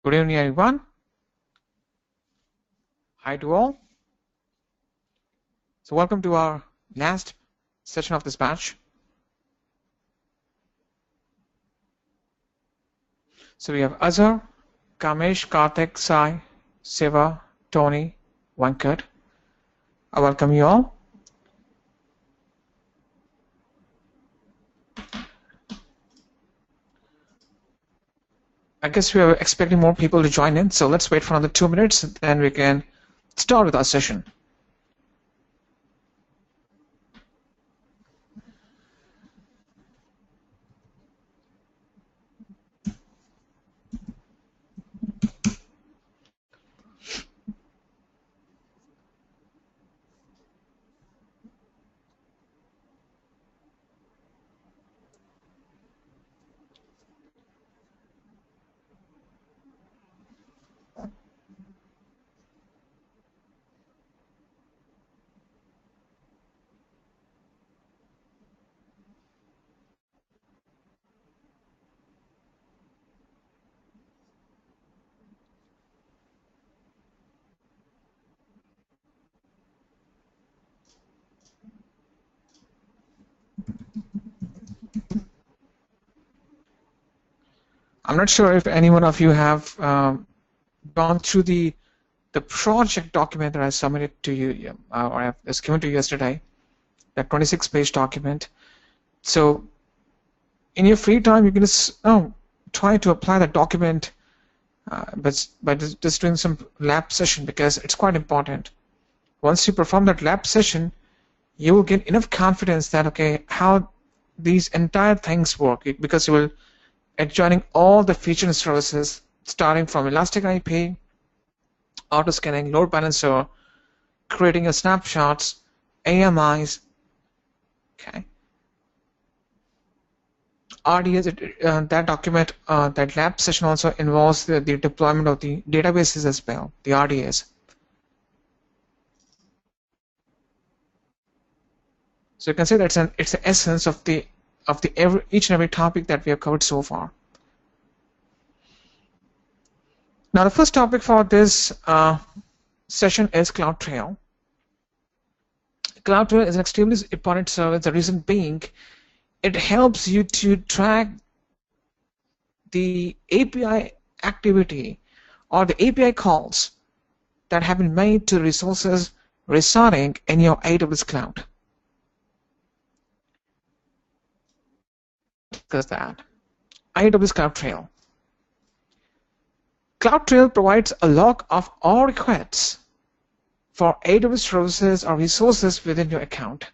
Good evening, everyone. Hi to all. So welcome to our last session of this batch. So we have Azhar, Kamesh, Karthik, Sai, Siva, Tony, Venkat. I welcome you all. I guess we are expecting more people to join in, so let's wait for another 2 minutes, then we can start with our session. I'm not sure if any one of you have gone through the project document that I submitted to you, or I was given to you yesterday, that 26-page document. So in your free time, you can just try to apply that document but by just doing some lab session, because it's quite important. Once you perform that lab session, you will get enough confidence that, okay, how these entire things work, because you will adjoining all the features and services, starting from Elastic IP, auto scanning, load balancer, creating your snapshots, AMIs, okay. RDS, that document, that lab session also involves the deployment of the databases as well, the RDS. So you can say that it's the essence of each and every topic that we have covered so far. Now the first topic for this session is CloudTrail. CloudTrail is an extremely important service. The reason being, it helps you to track the API activity or the API calls that have been made to resources residing in your AWS cloud. Discuss that. AWS CloudTrail. CloudTrail provides a log of all requests for AWS services or resources within your account.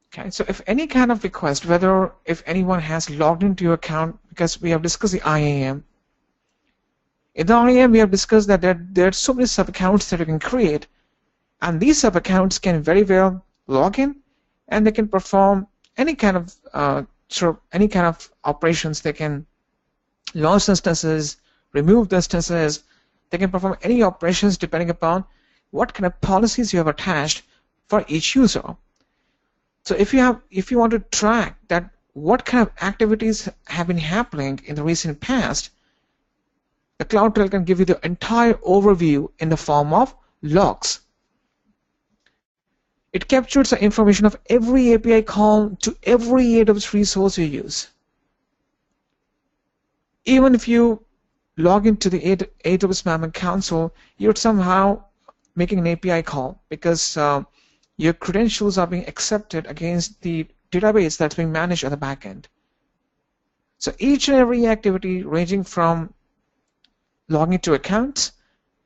Okay, so if any kind of request, whether if anyone has logged into your account, because we have discussed the IAM. In the IAM, we have discussed that there are so many sub-accounts that you can create, and these sub-accounts can very well log in, and they can perform any kind of operations. They can launch instances, remove instances. They can perform any operations depending upon what kind of policies you have attached for each user. So if you want to track that what kind of activities have been happening in the recent past, the CloudTrail can give you the entire overview in the form of logs. It captures the information of every API call to every AWS resource you use. Even if you log into the AWS Management Console, you're somehow making an API call, because your credentials are being accepted against the database that's being managed at the back end. So each and every activity, ranging from logging into accounts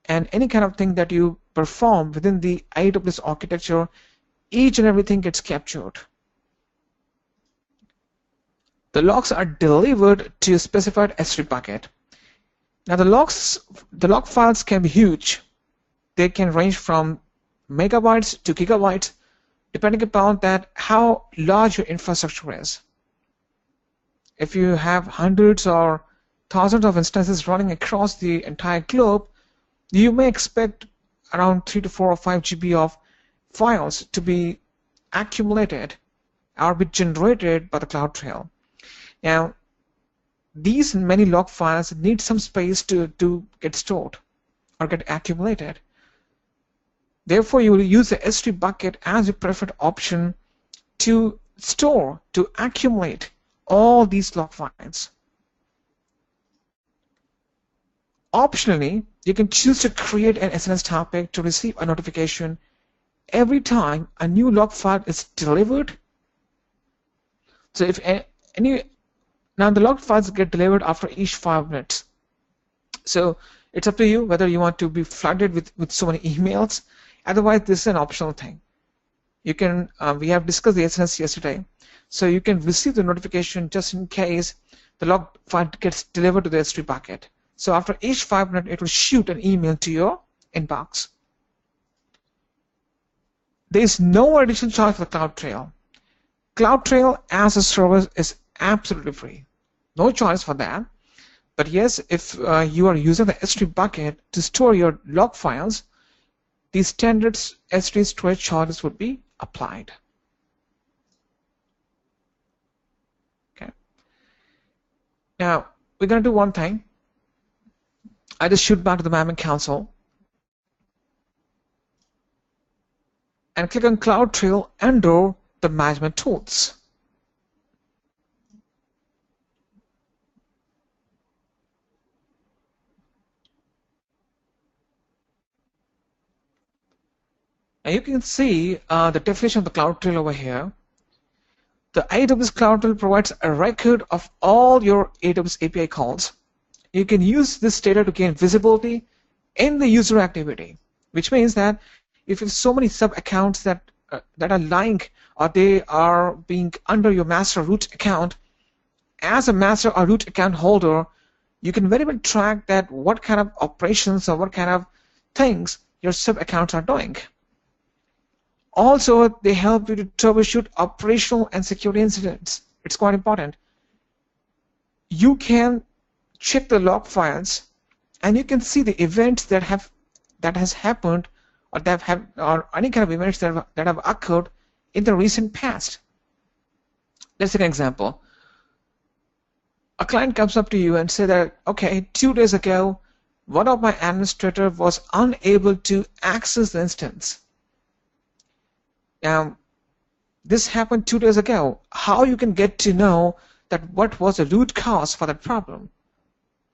and any kind of thing that you perform within the AWS architecture, each and everything gets captured. The logs are delivered to a specified S3 bucket. Now the log files can be huge. They can range from megabytes to gigabytes, depending upon that how large your infrastructure is. If you have hundreds or thousands of instances running across the entire globe, you may expect around 3 to 4 or 5 GB of files to be accumulated or be generated by the CloudTrail. Now, these many log files need some space to get stored or get accumulated. Therefore, you will use the S3 bucket as your preferred option to store, to accumulate all these log files. Optionally, you can choose to create an SNS topic to receive a notification every time a new log file is delivered. So if now the log files get delivered after each 5 minutes. So it's up to you whether you want to be flooded with so many emails. Otherwise, this is an optional thing. You can we have discussed the SNS yesterday, so you can receive the notification just in case the log file gets delivered to the S3 bucket. So after each 5 minutes, it will shoot an email to your inbox. There is no additional charge for CloudTrail. CloudTrail as a service is absolutely free. No charge for that. But yes, if you are using the S3 bucket to store your log files, the standard S3 storage charges would be applied. Okay. Now we're going to do one thing. I just shoot back to the management console and click on CloudTrail under the management tools. And you can see the definition of the CloudTrail over here. The AWS CloudTrail provides a record of all your AWS API calls. You can use this data to gain visibility in the user activity, which means that if you have so many sub accounts that are lying or they are being under your master root account, as a master or root account holder, you can very well track that what kind of operations or what kind of things your sub accounts are doing. Also, they help you to troubleshoot operational and security incidents. It's quite important. You can check the log files, and you can see the events that has happened, or any kind of events that have occurred in the recent past. Let's take an example. A client comes up to you and say that, okay, 2 days ago, one of my administrator was unable to access the instance. Now, this happened 2 days ago. How you can get to know that what was the root cause for that problem?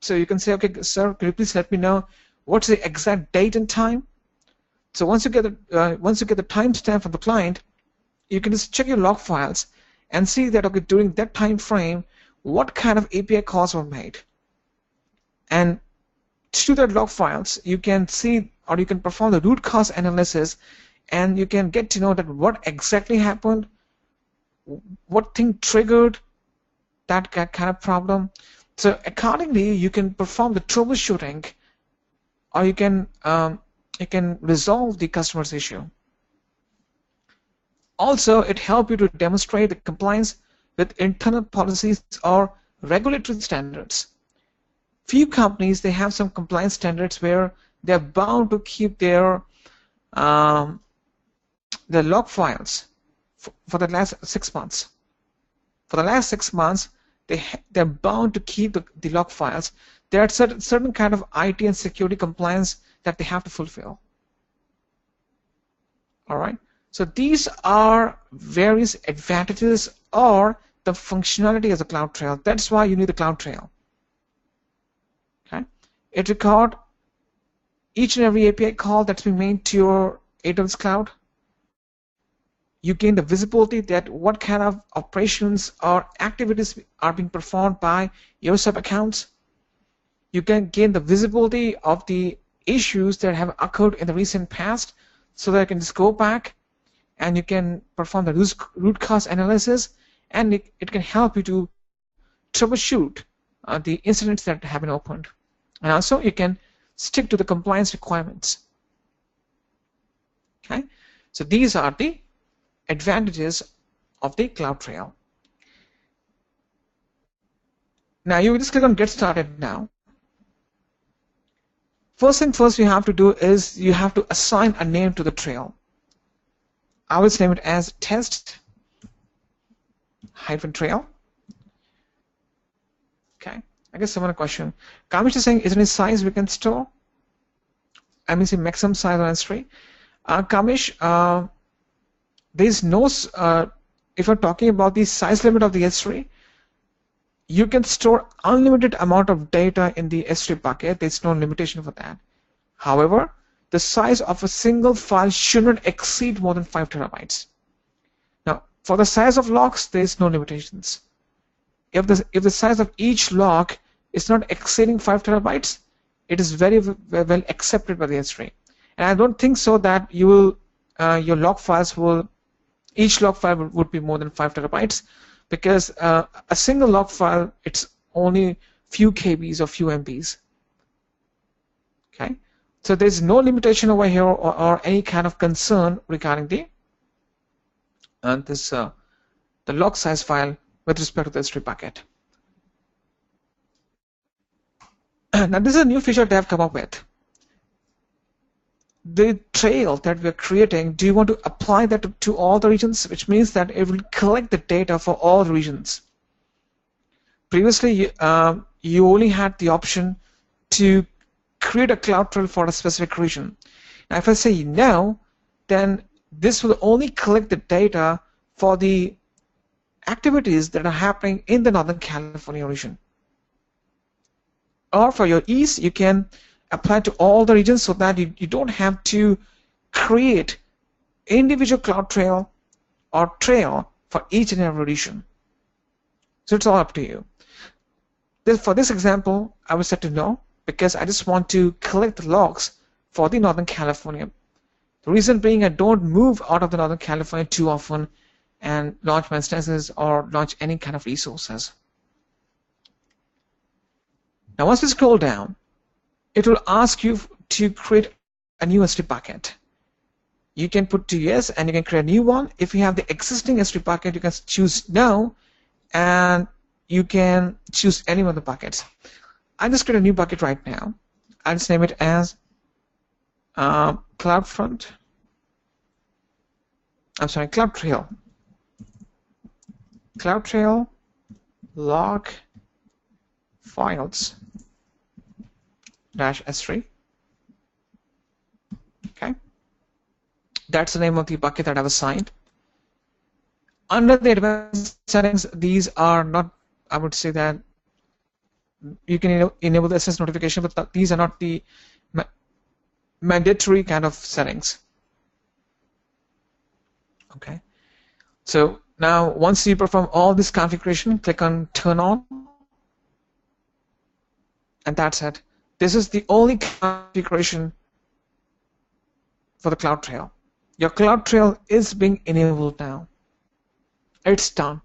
So you can say, okay, sir, can you please let me know what's the exact date and time? So once you get the timestamp from the client, you can just check your log files and see that, okay, during that time frame, what kind of API calls were made. And through that log files, you can see, or you can perform the root cause analysis, and you can get to know that what exactly happened, what thing triggered that kind of problem. So accordingly, you can perform the troubleshooting, or you can resolve the customer's issue. Also, it helps you to demonstrate the compliance with internal policies or regulatory standards. Few companies, they have some compliance standards where they're bound to keep their log files for the last 6 months. For the last 6 months, they're bound to keep the log files. There are certain kind of IT and security compliance that they have to fulfill. All right. So these are various advantages or the functionality of the CloudTrail. That's why you need the CloudTrail. Okay. It records each and every API call that's been made to your AWS cloud. You gain the visibility that what kind of operations or activities are being performed by your sub accounts. You can gain the visibility of the issues that have occurred in the recent past, so that you can just go back and you can perform the root cause analysis, and it can help you to troubleshoot the incidents that have been opened. And also you can stick to the compliance requirements. Okay, so these are the advantages of the CloudTrail. Now you just click on Get Started now. First thing first you have to do is you have to assign a name to the trail. I will name it as test-trail. Okay. I guess someone a question. Kamish is saying, is there any size we can store? I mean, see maximum size on S3. Kamish, there's no, if you're talking about the size limit of the S3, you can store unlimited amount of data in the S3 bucket. There's no limitation for that. However, the size of a single file should not exceed more than 5 terabytes. Now, for the size of logs, there is no limitations. If the size of each log is not exceeding 5 terabytes, it is very well accepted by the S3. And I don't think so that you will your log files will, each log file would be more than 5 terabytes, because a single log file, it's only few KBs or few MBs. Okay, so there's no limitation over here or any kind of concern regarding the the log size file with respect to the S3 bucket. Now this is a new feature they have come up with. The trail that we're creating, do you want to apply that to all the regions, which means that it will collect the data for all regions? Previously, you only had the option to create a cloud trail for a specific region. Now, if I say no, then this will only collect the data for the activities that are happening in the Northern California region. Or for your ease, you can apply to all the regions so that you don't have to create individual cloud trail or trail for each and every region. So it's all up to you. For this example, I will set to no, because I just want to collect the logs for the Northern California. The reason being, I don't move out of the Northern California too often and launch my instances or launch any kind of resources. Now once we scroll down, it will ask you to create a new S3 bucket. You can put to yes and you can create a new one. If you have the existing S3 bucket, you can choose no, and you can choose any one of the buckets. I'll just create a new bucket right now. I'll just name it as CloudFront. I'm sorry, CloudTrail. CloudTrail log files -S3. Okay, that's the name of the bucket that I've assigned. Under the advanced settings, these are not, I would say that you can enable the SS notification, but these are not the mandatory kind of settings. Okay, so now once you perform all this configuration, click on turn on, and that's it. This is the only configuration for the CloudTrail. Your CloudTrail is being enabled now. It's done.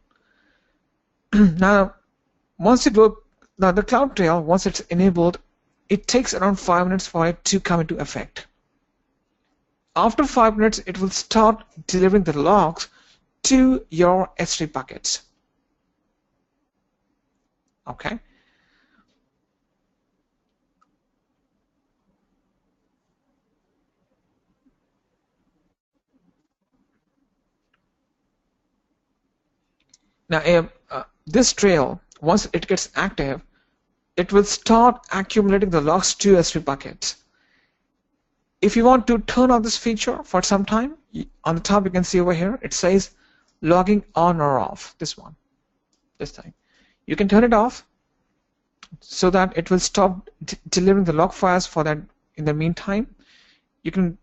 Now, once you go, now the CloudTrail, once it's enabled, it takes around 5 minutes for it to come into effect. After 5 minutes, it will start delivering the logs to your S3 buckets. Okay. Now, this trail, once it gets active, it will start accumulating the logs to S3 buckets. If you want to turn on this feature for some time, on the top you can see over here, it says logging on or off, this one, this thing. You can turn it off so that it will stop delivering the log files for that. In the meantime, you can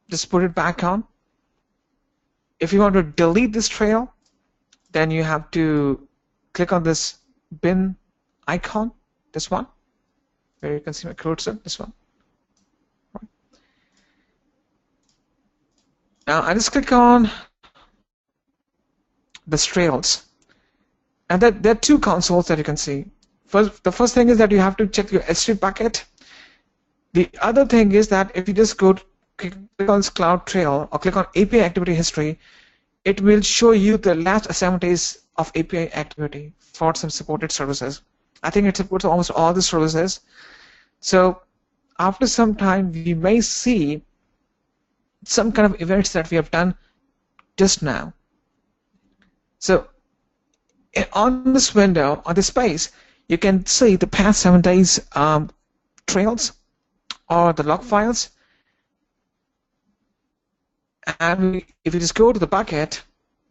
just put it back on. If you want to delete this trail, then you have to click on this bin icon, this one, where you can see my cursor, this one. Right. Now I just click on the trails, and there are two consoles that you can see. The first thing is that you have to check your S3 bucket. The other thing is that if you just click on this cloud trail or click on API activity history, it will show you the last assignment days of API activity for some supported services. I think it supports almost all the services. So after some time, we may see some kind of events that we have done just now. So on this window, on this space, You can see the past 7 days trails or the log files, and if we just go to the bucket,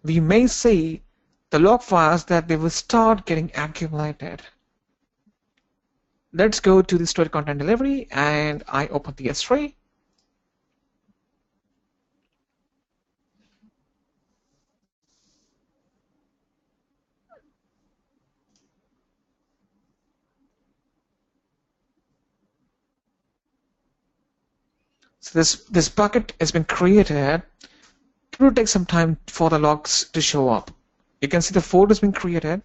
we may see the log files that they will start getting accumulated. Let's go to the story content delivery, and I open the S3. So this bucket has been created. It will take some time for the logs to show up. You can see the folder has been created.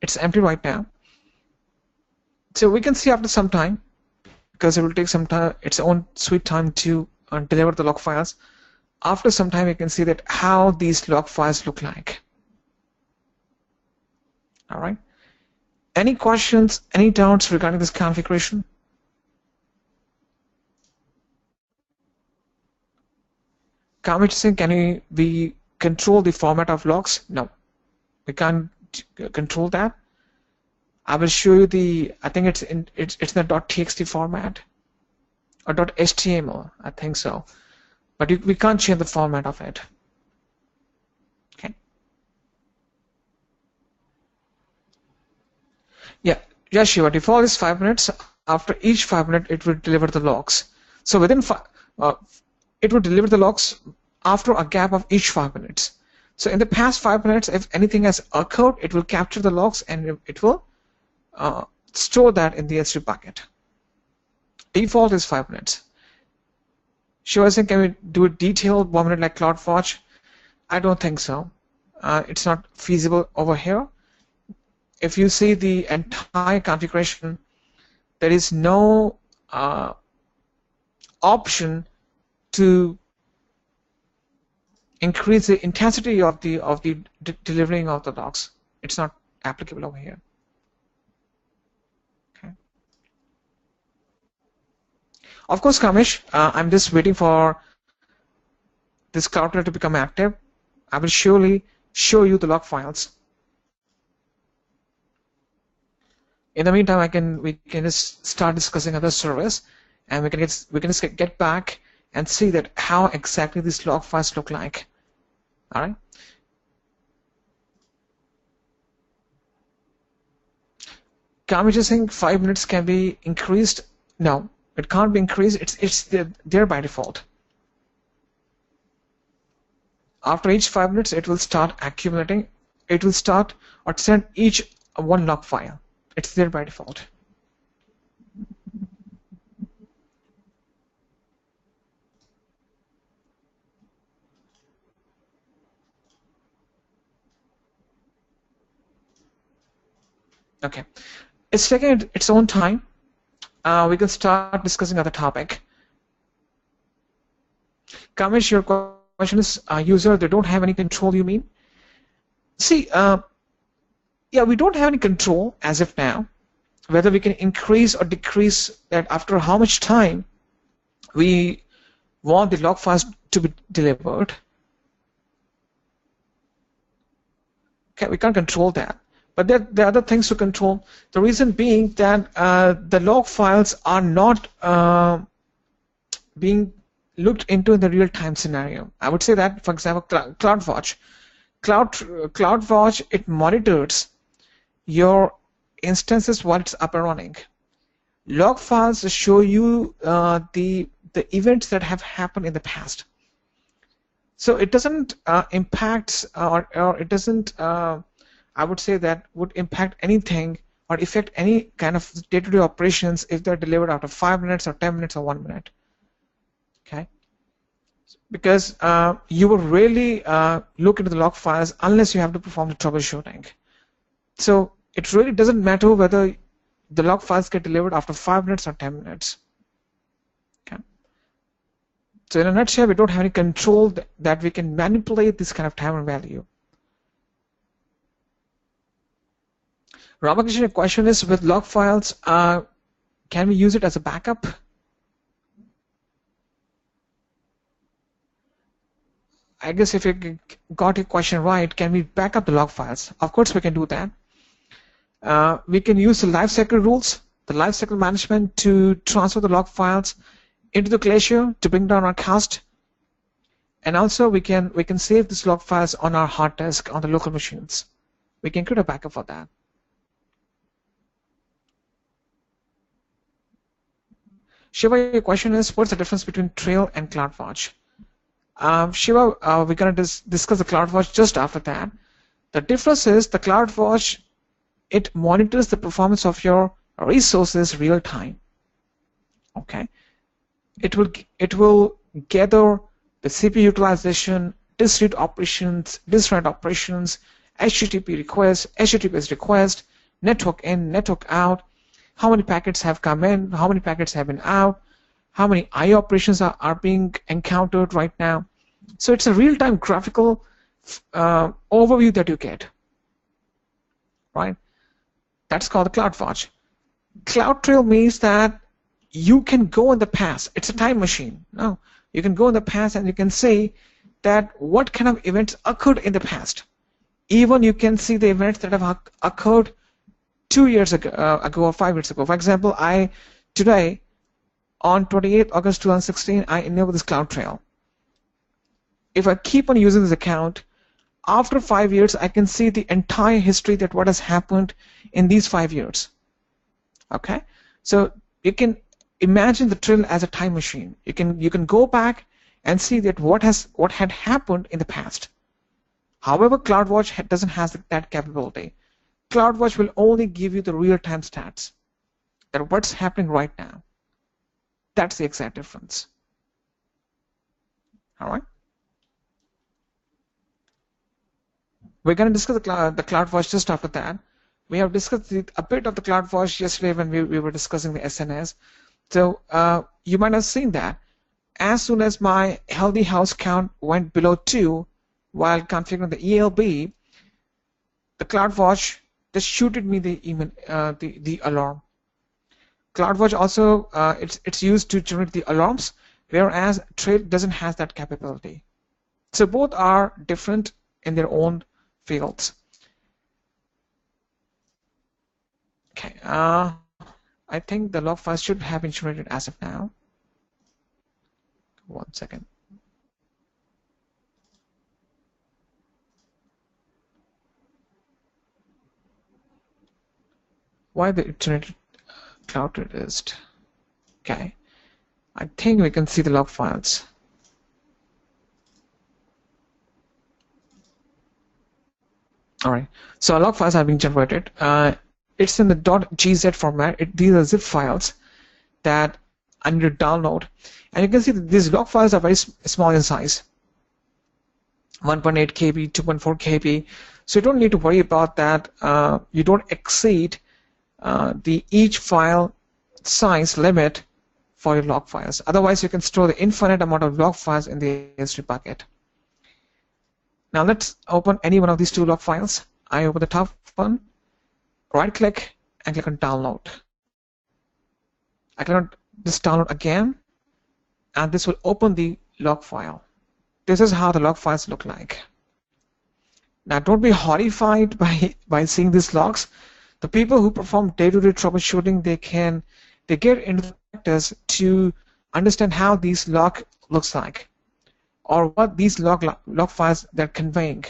It's empty right now. So we can see after some time, because it will take some time, its own sweet time to deliver the log files. After some time, you can see that how these log files look like. All right. Any questions, any doubts regarding this configuration? Commit sync, can we control the format of logs? No, we can't control that. I will show you the, I think it's in the .txt format or .html, I think so. But we can't change the format of it. Okay. Yeah, sure. Default is 5 minutes. After each 5 minutes, it will deliver the logs. So within it will deliver the logs after a gap of each 5 minutes. So in the past 5 minutes, if anything has occurred, it will capture the logs and it will store that in the S3 bucket. Default is 5 minutes. Sure, can we do a detailed 1 minute like CloudWatch? I don't think so. It's not feasible over here. If you see the entire configuration, there is no option to increase the intensity of the delivering of the logs. It's not applicable over here. Okay. Of course, Kamish, I'm just waiting for this Cloudflare to become active. I will surely show you the log files. In the meantime, we can just start discussing other service, and we can just get back and see that how exactly these log files look like. All right. Kamish is saying 5 minutes can be increased. No, it can't be increased. It's there by default. After each 5 minutes, it will start accumulating. It will start or send each one log file. It's there by default. Okay, it's taking its own time. We can start discussing other topic. Kamish, your question is user, they don't have any control, you mean? See, yeah, we don't have any control as of now, whether we can increase or decrease that after how much time we want the log files to be delivered. Okay, we can't control that. But there are other things to control. The reason being that the log files are not being looked into in the real-time scenario. I would say that, for example, CloudWatch. CloudWatch, it monitors your instances while it's up and running. Log files show you the events that have happened in the past. So it doesn't impact or it doesn't. I would say that would impact anything or affect any kind of day-to-day operations if they're delivered after 5 minutes or 10 minutes or 1 minute. Okay, because you will really look into the log files unless you have to perform the troubleshooting. So it really doesn't matter whether the log files get delivered after 5 minutes or 10 minutes. Okay. So in a nutshell, we don't have any control that we can manipulate this kind of time and value. Ramakrishna, the question is, with log files, can we use it as a backup? I guess if you got your question right, can we back up the log files? Of course we can do that. We can use the lifecycle rules, the lifecycle management to transfer the log files into the Glacier to bring down our cost. And also we can save these log files on our hard disk on the local machines. We can create a backup for that. Shiva, your question is, what's the difference between Trail and CloudWatch? Shiva, we're going to discuss the CloudWatch just after that. The difference is the CloudWatch, it monitors the performance of your resources real time. Okay, it will gather the CPU utilization, disk read operations, disk write operations, HTTP requests, HTTPS request, network in, network out, how many packets have come in, how many packets have been out, how many IO operations are being encountered right now. So it's a real-time graphical overview that you get, right? That's called the CloudWatch. CloudTrail means that you can go in the past. It's a time machine. No, you can go in the past and you can see that what kind of events occurred in the past. Even you can see the events that have occurred 2 years ago or 5 years ago. For example, today on 28th August 2016, I enabled this CloudTrail. If I keep on using this account, after 5 years, I can see the entire history that what has happened in these 5 years. Okay, so you can imagine the Trail as a time machine. You can go back and see that what had happened in the past. However, CloudWatch doesn't have that capability. CloudWatch will only give you the real-time stats, that what's happening right now. That's the exact difference. All right. We're going to discuss the CloudWatch just after that. We have discussed a bit of the CloudWatch yesterday when we were discussing the SNS. So you might have seen that as soon as my healthy house count went below 2 while configuring the ELB, the CloudWatch just shooted me the email, the alarm. CloudWatch also it's used to generate the alarms, whereas Trail doesn't have that capability. So both are different in their own fields. Okay, I think the log files should have been generated as of now. 1 second. Why the generated cloud list? Okay, I think we can see the log files. All right, so our log files have been generated. It's in the .gz format. These are zip files that I need to download, and you can see that these log files are very small in size, 1.8 KB, 2.4 KB. So you don't need to worry about that. You don't exceed the each file size limit for your log files. Otherwise, you can store the infinite amount of log files in the S3 bucket. Now let's open any one of these 2 log files. I open the top one, right click and click on download. I click on this download again, and this will open the log file. This is how the log files look like. Now don't be horrified by seeing these logs. The people who perform day-to-day troubleshooting, they get into the practice to understand how these log looks like, or what these log files they're conveying.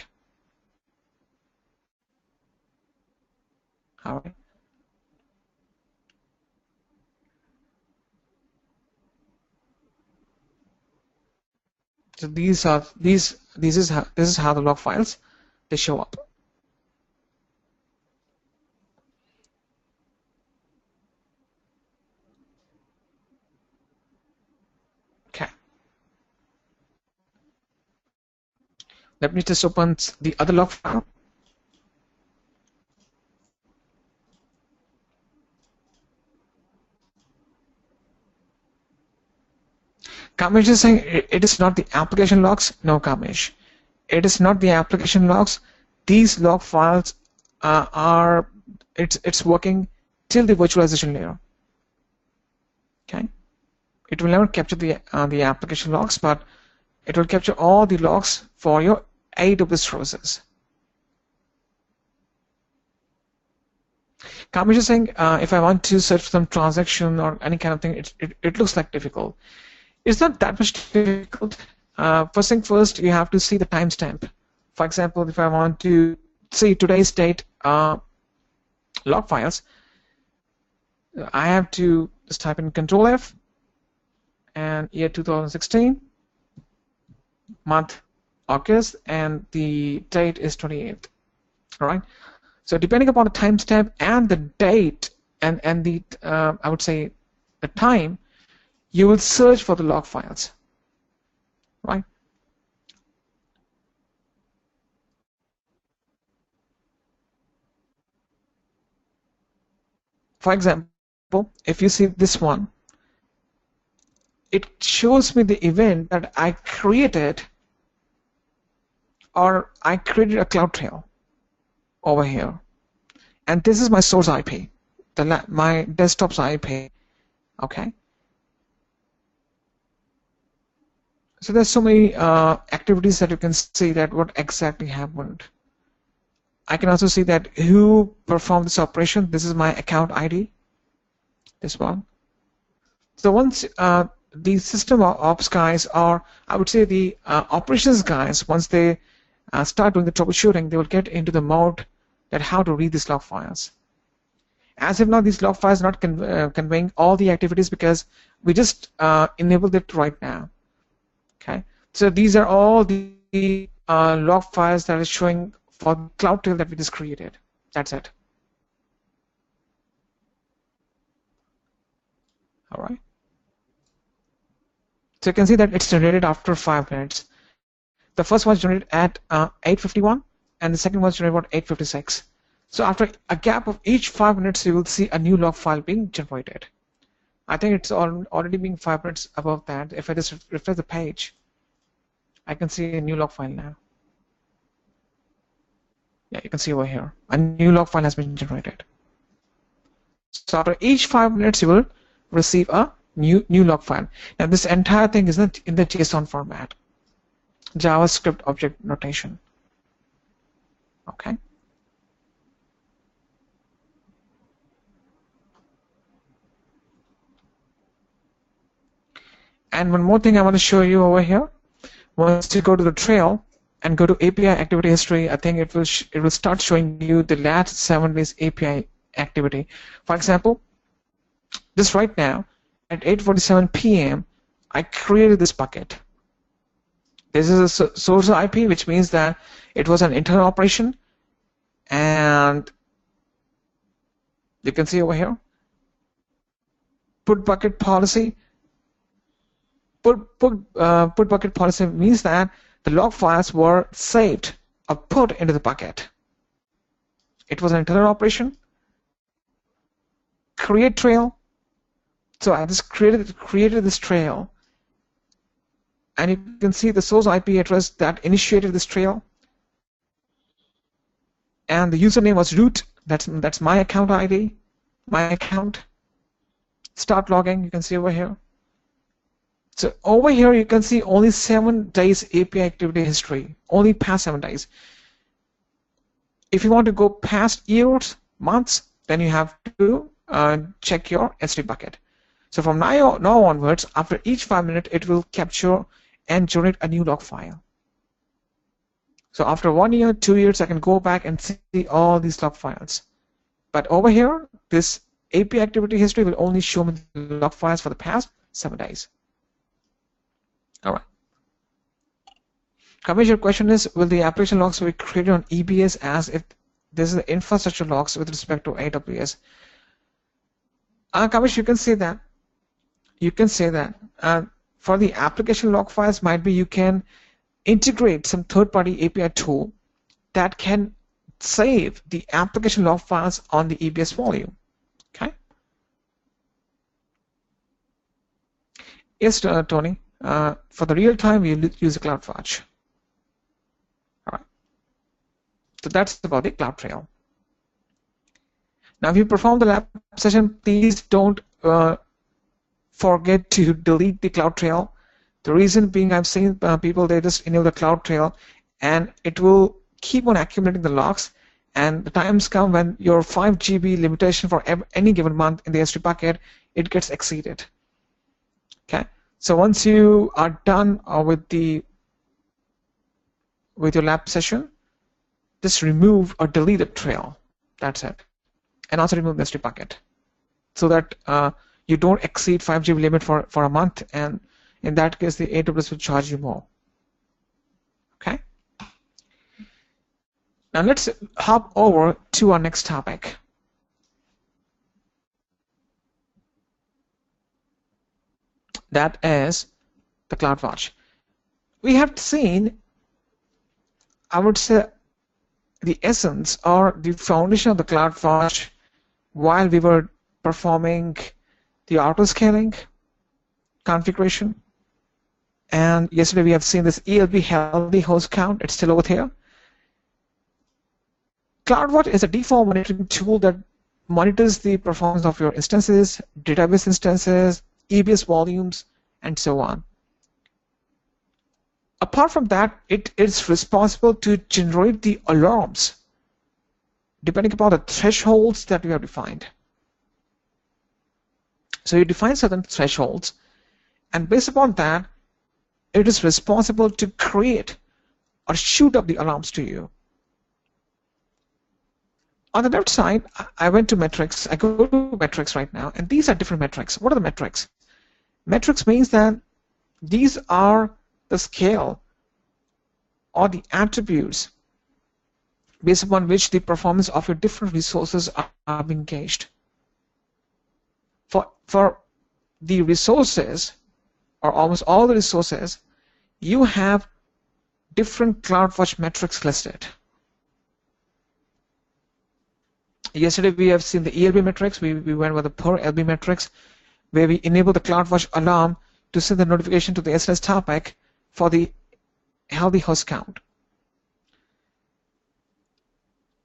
All right. So this is how the log files they show up. Okay. Let me just open the other log file. Kamesh is saying it is not the application logs. No, Kamesh, it is not the application logs. These log files it's working till the virtualization layer. Okay, it will never capture the application logs, but it will capture all the logs for your AWS services. Kamesh is saying if I want to search for some transaction or any kind of thing, it looks like difficult. It's not that much difficult. First thing first, you have to see the timestamp. For example, if I want to see today's date log files, I have to just type in Control F and year 2016, month August, and the date is 28th. All right. So depending upon the timestamp and the date and the I would say the time, you will search for the log files. Right. For example, if you see this one, it shows me the event that I created, or I created a CloudTrail over here, and this is my source IP, my desktop's IP. Okay. So there's so many activities that you can see that what exactly happened. I can also see that who performed this operation. This is my account ID, this one. So once the system ops guys, or I would say the operations guys, once they start doing the troubleshooting, they will get into the mode that how to read these log files. As of now, these log files are not conveying all the activities because we just enabled it right now. Okay, so these are all the log files that are showing for CloudTrail that we just created. That's it. All right. So you can see that it's generated after 5 minutes. The first was generated at 8:51, and the second was generated at 8:56. So after a gap of each 5 minutes, you will see a new log file being generated. I think it's already being 5 minutes above that. If I just refresh the page, I can see a new log file now. Yeah, you can see over here, a new log file has been generated. So after each 5 minutes, you will receive a new log file. Now this entire thing is in the JSON format, JavaScript object notation. Okay. And one more thing I want to show you over here. Once you go to the trail and go to API activity history, I think it will start showing you the last 7 days API activity. For example, just right now at 8:47 p.m. I created this bucket. This is a source IP, which means that it was an internal operation, and you can see over here, put bucket policy. Put bucket policy means that the log files were saved or put into the bucket. It was an internal operation. Create trail. So I just created this trail, and you can see the source IP address that initiated this trail, and the username was root. That's my account ID, my account. Start logging. You can see over here. So over here you can see only 7 days API activity history, only past 7 days. If you want to go past years, months, then you have to check your S3 bucket. So from now onwards, after each 5 minutes, it will capture and generate a new log file. So after 1 year, 2 years, I can go back and see all these log files. But over here, this API activity history will only show me the log files for the past 7 days. All right. Kamesh, your question is, will the application logs be created on EBS as if this is the infrastructure logs with respect to AWS? Kamesh, you can say that. You can say that. For the application log files, might be you can integrate some third-party API tool that can save the application log files on the EBS volume. Okay. Yes, Tony. For the real time, we use a CloudWatch. All right. So that's about the CloudTrail. Now, if you perform the lab session, please don't forget to delete the CloudTrail. The reason being, I've seen people, they just enable the CloudTrail, and it will keep on accumulating the logs, and the times come when your 5 GB limitation for any given month in the S3 bucket, it gets exceeded. Okay, so once you are done with your lab session, just remove or delete the trail. That's it, and also remove the S3 bucket, so that you don't exceed 5 GB limit for a month, and in that case the AWS will charge you more. Okay. Now let's hop over to our next topic. That is the CloudWatch. We have seen, I would say, the essence or the foundation of the CloudWatch while we were performing the auto-scaling configuration. And yesterday we have seen this ELB healthy host count. It's still over here. CloudWatch is a default monitoring tool that monitors the performance of your instances, database instances, EBS volumes, and so on. Apart from that, it is responsible to generate the alarms depending upon the thresholds that you have defined. So you define certain thresholds, and based upon that, it is responsible to create or shoot up the alarms to you. On the left side, I went to metrics. I go to metrics right now, and these are different metrics. What are the metrics? Metrics means that these are the scale or the attributes based upon which the performance of your different resources are being gauged. For the resources, or almost all the resources, you have different CloudWatch metrics listed. Yesterday we have seen the ELB metrics. We went with the per LB metrics, where we enable the CloudWatch alarm to send the notification to the SNS topic for the healthy host count.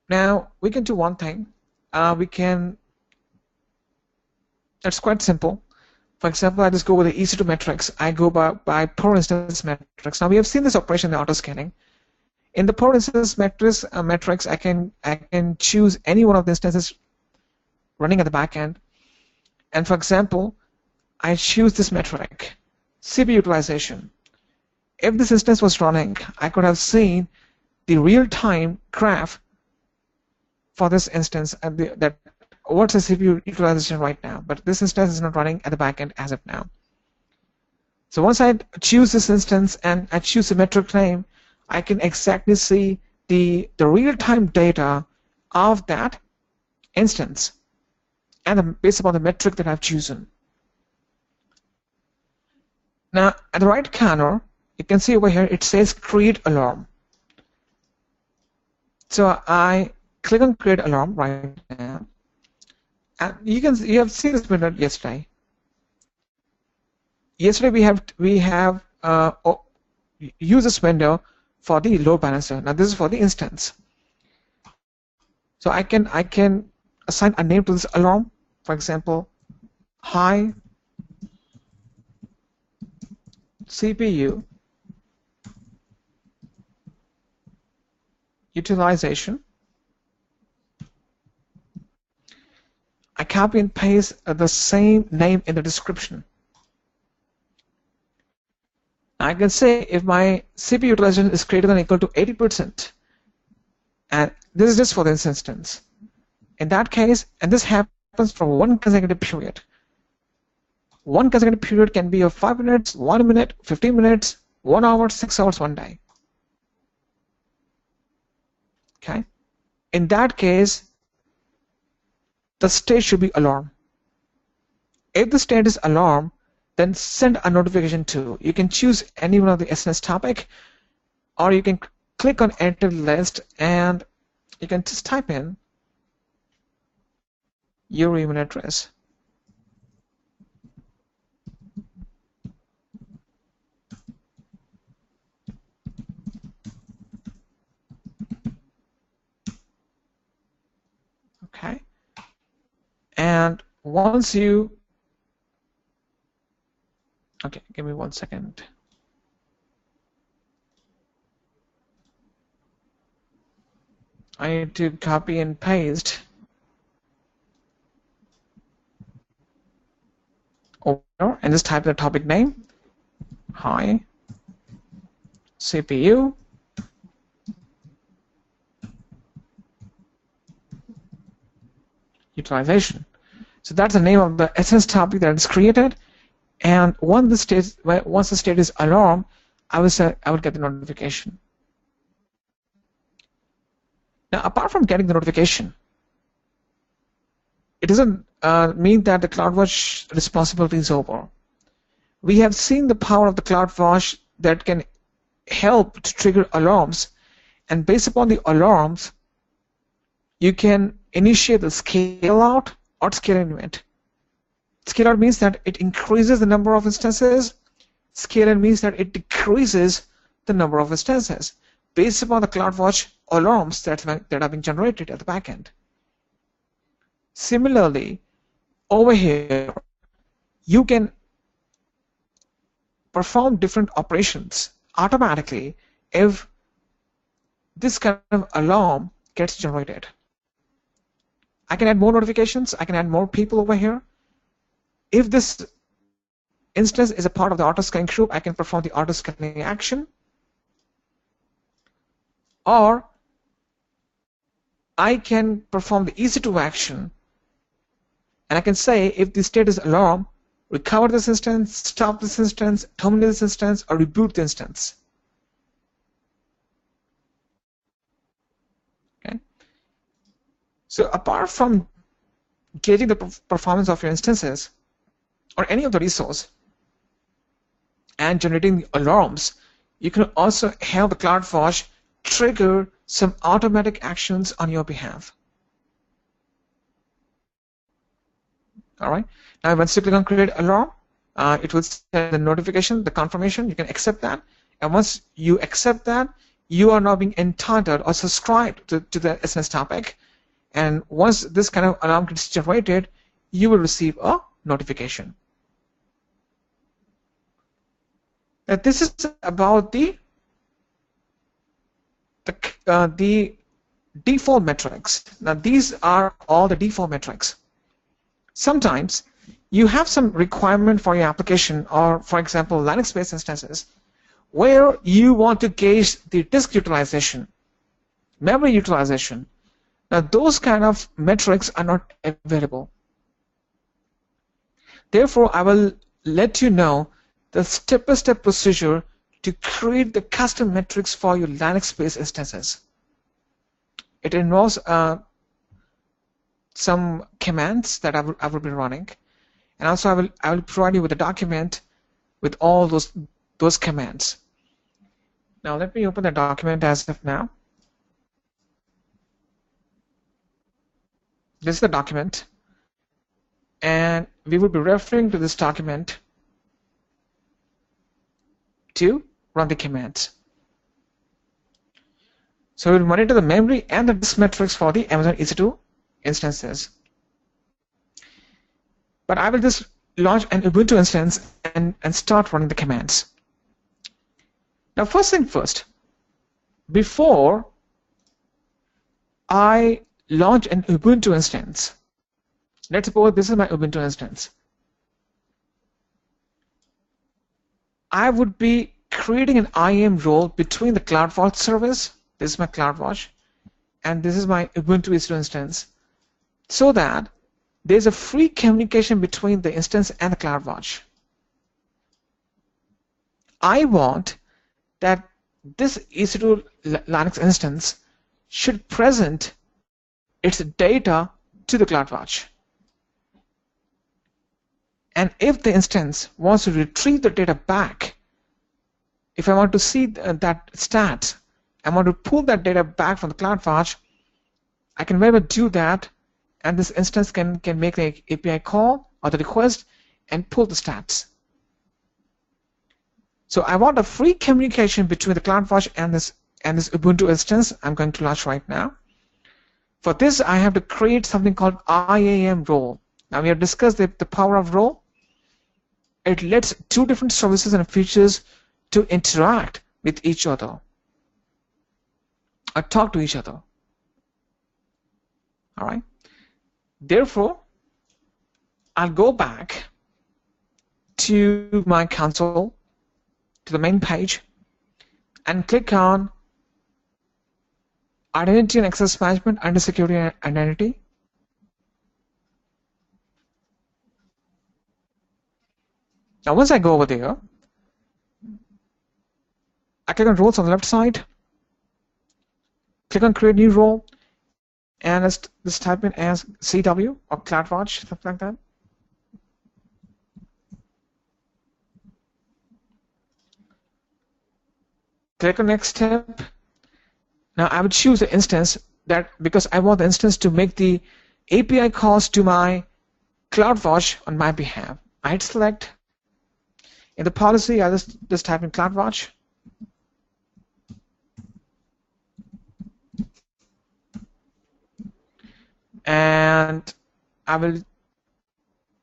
Now we can do one thing. It's quite simple. For example, I just go with the EC2 metrics. I go by per instance metrics. Now we have seen this operation in the auto scaling. In the per instance metrics, I can choose any one of the instances running at the back end. And for example, I choose this metric, CPU utilization. If this instance was running, I could have seen the real-time graph for this instance and that what's the CPU utilization right now. But this instance is not running at the back end as of now. So once I choose this instance and I choose the metric name, I can exactly see the real-time data of that instance and based upon the metric that I've chosen. Now at the right corner, you can see over here it says create alarm. So I click on create alarm right now, and you have seen this window yesterday. Yesterday we have used this window for the load balancer. Now this is for the instance. So I can assign a name to this alarm. For example, high CPU utilization. I copy and paste the same name in the description. I can say if my CPU utilization is greater than or equal to 80%, and this is just for this instance. In that case, and this happens for one consecutive period. One consecutive period can be of 5 minutes, 1 minute, 15 minutes, 1 hour, 6 hours, 1 day. Okay. In that case, the state should be alarm. If the state is alarm, then send a notification to. You can choose any one of the SNS topic, or you can click on enter list and you can just type in your email address. Okay. And once you, okay, give me 1 second. I need to copy and paste over here and just type the topic name. Hi, CPU utilization. So that's the name of the essence topic that is created. And once the state is alarm, I will get the notification. Now, apart from getting the notification, it doesn't mean that the CloudWatch responsibility is over. We have seen the power of the CloudWatch that can help to trigger alarms, and based upon the alarms, you can initiate the scale out or scale in event. Scale out means that it increases the number of instances. Scale in means that it decreases the number of instances based upon the CloudWatch alarms that are being generated at the back end. Similarly, over here, you can perform different operations automatically if this kind of alarm gets generated. I can add more notifications. I can add more people over here. If this instance is a part of the auto-scaling group, I can perform the auto-scaling action. Or I can perform the EC2 action, and I can say if the state is alarm, recover this instance, stop this instance, terminate this instance, or reboot the instance. Okay. So apart from gauging the performance of your instances or any of the resource and generating the alarms, you can also have the CloudWatch trigger some automatic actions on your behalf. All right. Now, once you click on create alarm, it will send the notification, the confirmation. You can accept that, and once you accept that, you are now being entitled or subscribed to the SNS topic. And once this kind of alarm gets generated, you will receive a notification. Now, this is about the default metrics. Now, these are all the default metrics. Sometimes you have some requirement for your application, or for example, Linux-based instances, where you want to gauge the disk utilization, memory utilization. Now, those kind of metrics are not available. Therefore, I will let you know the step-by-step procedure to create the custom metrics for your Linux-based instances. It involves some commands that I will be running, and also I will provide you with a document with all those commands. Now let me open the document as of now. This is the document, and we will be referring to this document to run the commands. So we'll monitor the memory and the disk metrics for the Amazon EC2 instances. But I will just launch an Ubuntu instance and start running the commands. Now, first thing first, before I launch an Ubuntu instance, let's suppose this is my Ubuntu instance, I would be creating an IAM role between the CloudWatch service, this is my CloudWatch, and this is my Ubuntu EC2 instance, so that there's a free communication between the instance and the CloudWatch. I want that this EC2 Linux instance should present its data to the CloudWatch. And if the instance wants to retrieve the data back, if I want to see that stat, I want to pull that data back from the CloudWatch, I can very well do that, and this instance can make the API call or the request and pull the stats. So I want a free communication between the CloudWatch and this Ubuntu instance I'm going to launch right now. For this, I have to create something called IAM role. Now we have discussed the power of role. It lets two different services and features to interact with each other or talk to each other. All right. Therefore, I'll go back to my console, to the main page, and click on Identity and Access Management under Security and Identity. Now, once I go over there, I click on Roles on the left side, click on Create New Role, and let's type in as CW or CloudWatch, something like that. Click on Next Step. Now I would choose the instance that because I want the instance to make the API calls to my CloudWatch on my behalf. I hit select. In the policy, I just type in CloudWatch. And I will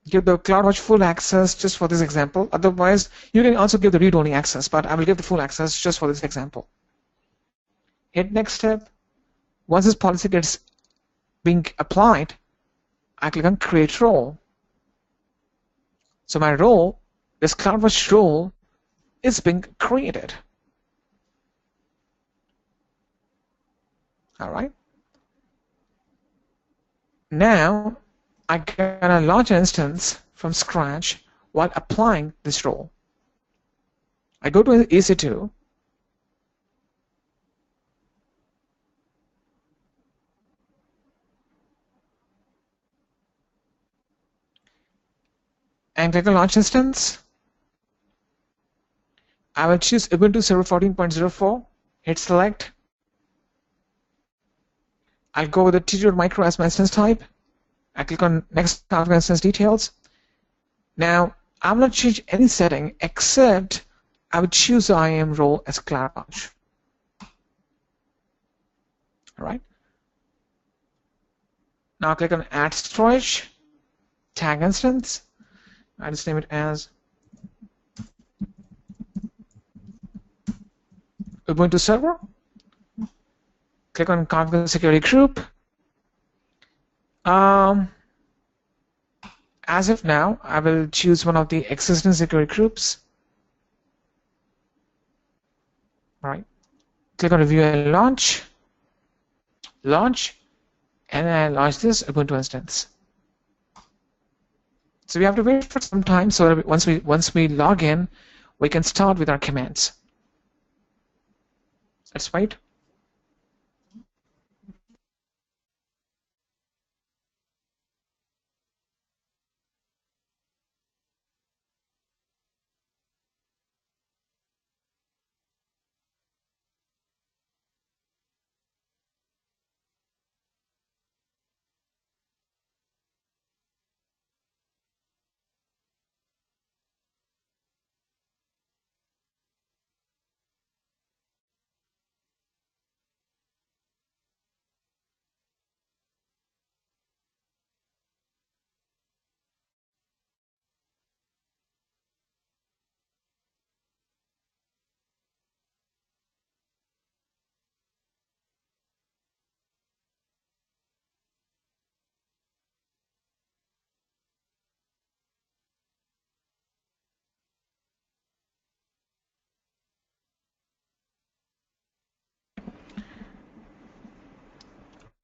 give the CloudWatch full access just for this example. Otherwise, you can also give the read-only access, but I will give the full access just for this example. Hit Next Step. Once this policy gets being applied, I click on Create Role. So my role, this CloudWatch role, is being created. All right. Now I'm gonna launch an instance from scratch while applying this role. I go to EC2. And click on Launch Instance. I will choose Ubuntu Server 14.04. Hit Select. I'll go with the T2 Micro as my instance type. I click on Next Instance Details. Now, I'm not change any setting except I would choose the IAM role as CloudWatch. All right. Now click on Add Storage, Tag Instance. I just name it as Ubuntu Server. Click on Configure Security Group. As of now, I will choose one of the existing security groups. All right. Click on Review and Launch. Launch, and then I launch this Ubuntu instance. So we have to wait for some time so that once we log in, we can start with our commands. Let's wait.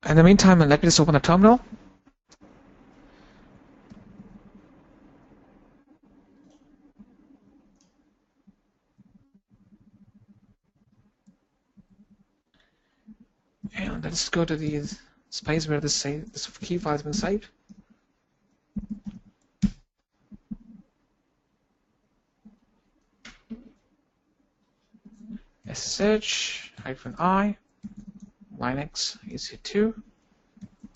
In the meantime, let me just open the terminal. And let's go to the space where this key file has been saved. SSH-I Linux EC2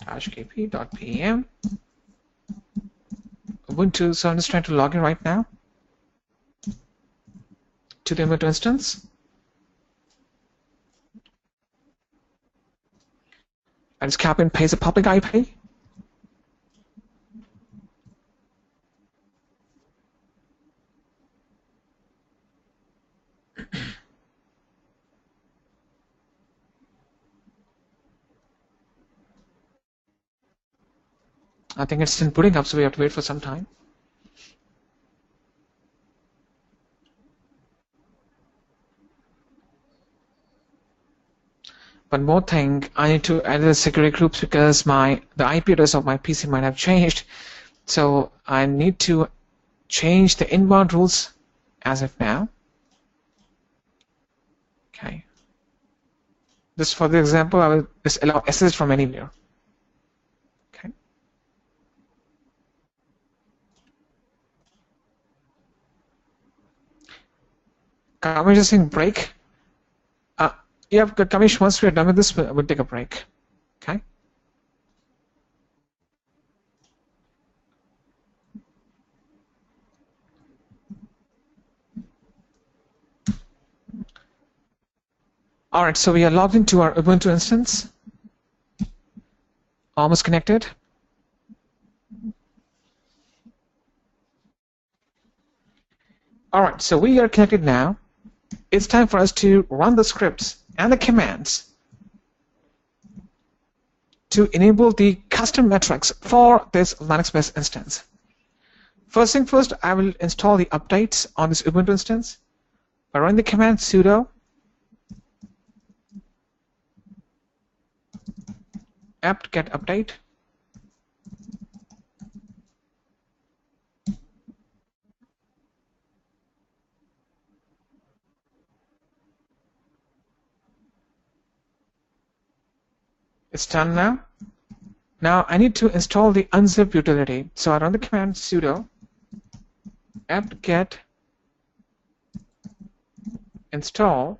-kp.pem Ubuntu. So I'm just trying to log in right now to the Ubuntu instance. I just copy and paste the public IP. I think it's still putting up, so we have to wait for some time. One more thing, I need to add the security groups because the IP address of my PC might have changed. So I need to change the inbound rules as of now. Okay. Just for the example, I will just allow SSH from anywhere. Okay. Commission break. Yeah, Kamish, once we're done with this, we'll take a break. Okay. All right, so we are logged into our Ubuntu instance. Almost connected. All right, so we are connected now. It's time for us to run the scripts and the commands to enable the custom metrics for this Linux-based instance. First thing first, I will install the updates on this Ubuntu instance by running the command sudo apt-get update. It's done now. Now I need to install the unzip utility. So I run the command sudo apt-get install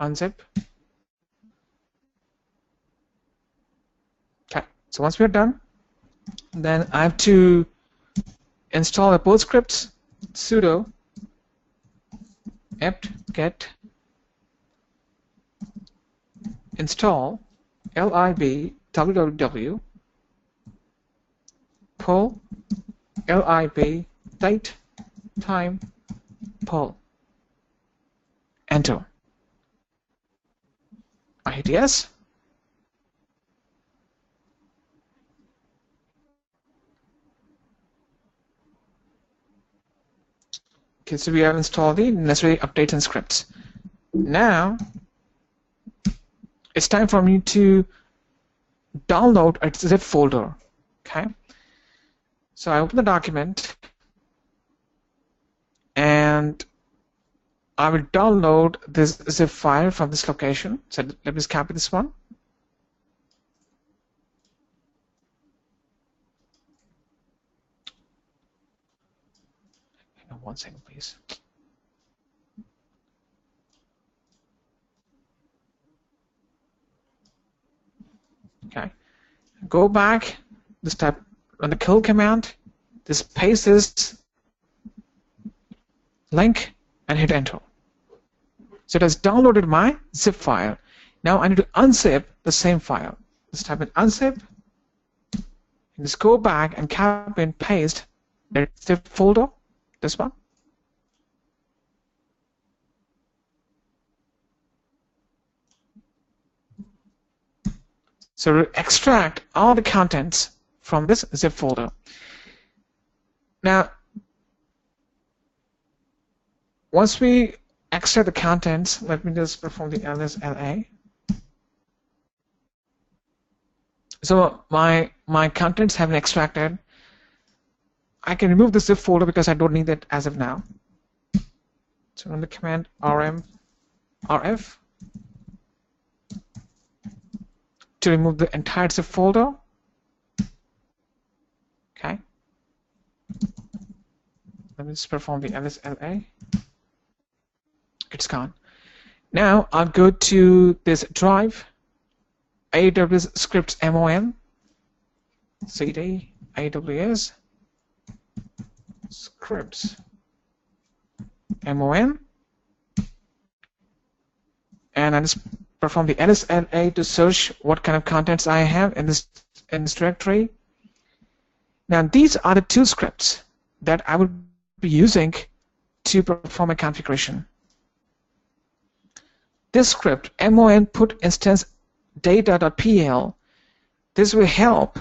unzip. Okay, so once we're done, then I have to install the post scripts sudo apt-get install lib www pull lib date time pull. Enter. I hit yes. Okay, so we have installed the necessary updates and scripts. Now it's time for me to download a zip folder. Okay, so I open the document and I will download this zip file from this location. So let me just copy this one. Hang on 1 second, please. Okay, go back, this type run the kill command, just paste this link and hit enter. So it has downloaded my zip file. Now I need to unzip the same file. Just type in unzip and just go back and copy and paste the zip folder, this one. So extract all the contents from this zip folder. Now, once we extract the contents, let me just perform the lsla. So my contents have been extracted. I can remove the zip folder because I don't need it as of now. So run the command rf to remove the entire zip folder. Okay. Let me just perform the lsla. It's gone. Now I'll go to this drive, AWS scripts mon, cd AWS scripts mon, and I just perform the lsla to search what kind of contents I have in this directory. Now these are the two scripts that I will be using to perform a configuration. This script mon put instance data.pl, this will help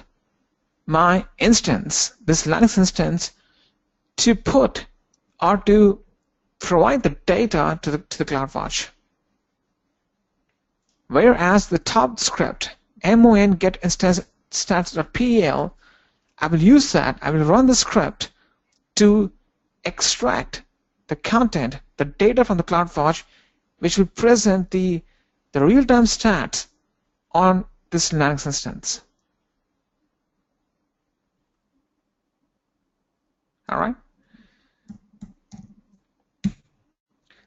my instance, this Linux instance, to put or to provide the data to the CloudWatch. Whereas the top script, mon get instance stats.pl, I will use that, I will run the script to extract the content, the data from the CloudWatch, which will present the real-time stats on this Linux instance. All right.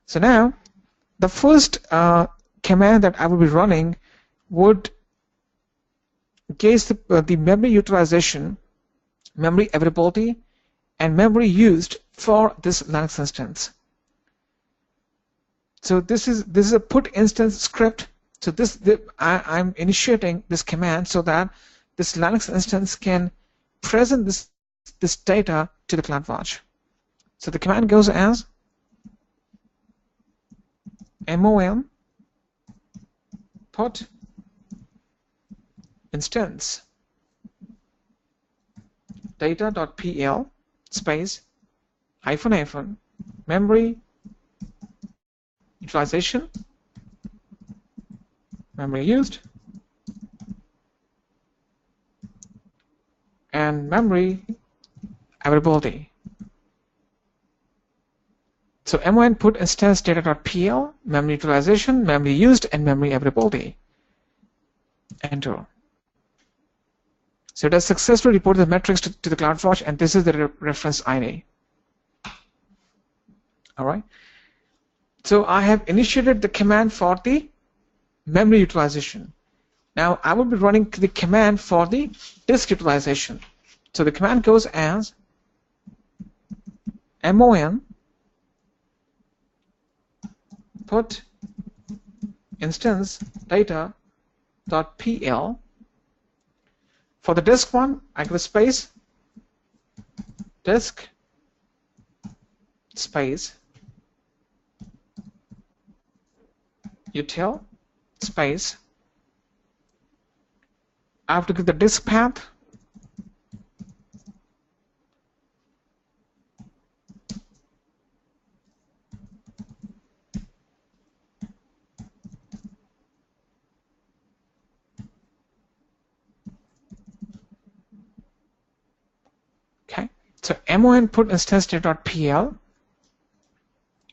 So now, the first command that I will be running would gauge the memory utilization, memory availability, and memory used for this Linux instance. So this is a put instance script. So I'm initiating this command so that this Linux instance can present this data to the CloudWatch. So the command goes as mon put instance data.pl space -- memory utilization, memory used, and memory availability. So mon put instance data.pl, memory utilization, memory used, and memory availability. Enter. So it has successfully reported the metrics to the CloudWatch, and this is the reference ID. All right. So I have initiated the command for the memory utilization. Now I will be running the command for the disk utilization. So the command goes as mon put instance data.pl. For the disk one, I give a space disk space util space. I have to give the disk path. Okay, so mon put instance data.pl,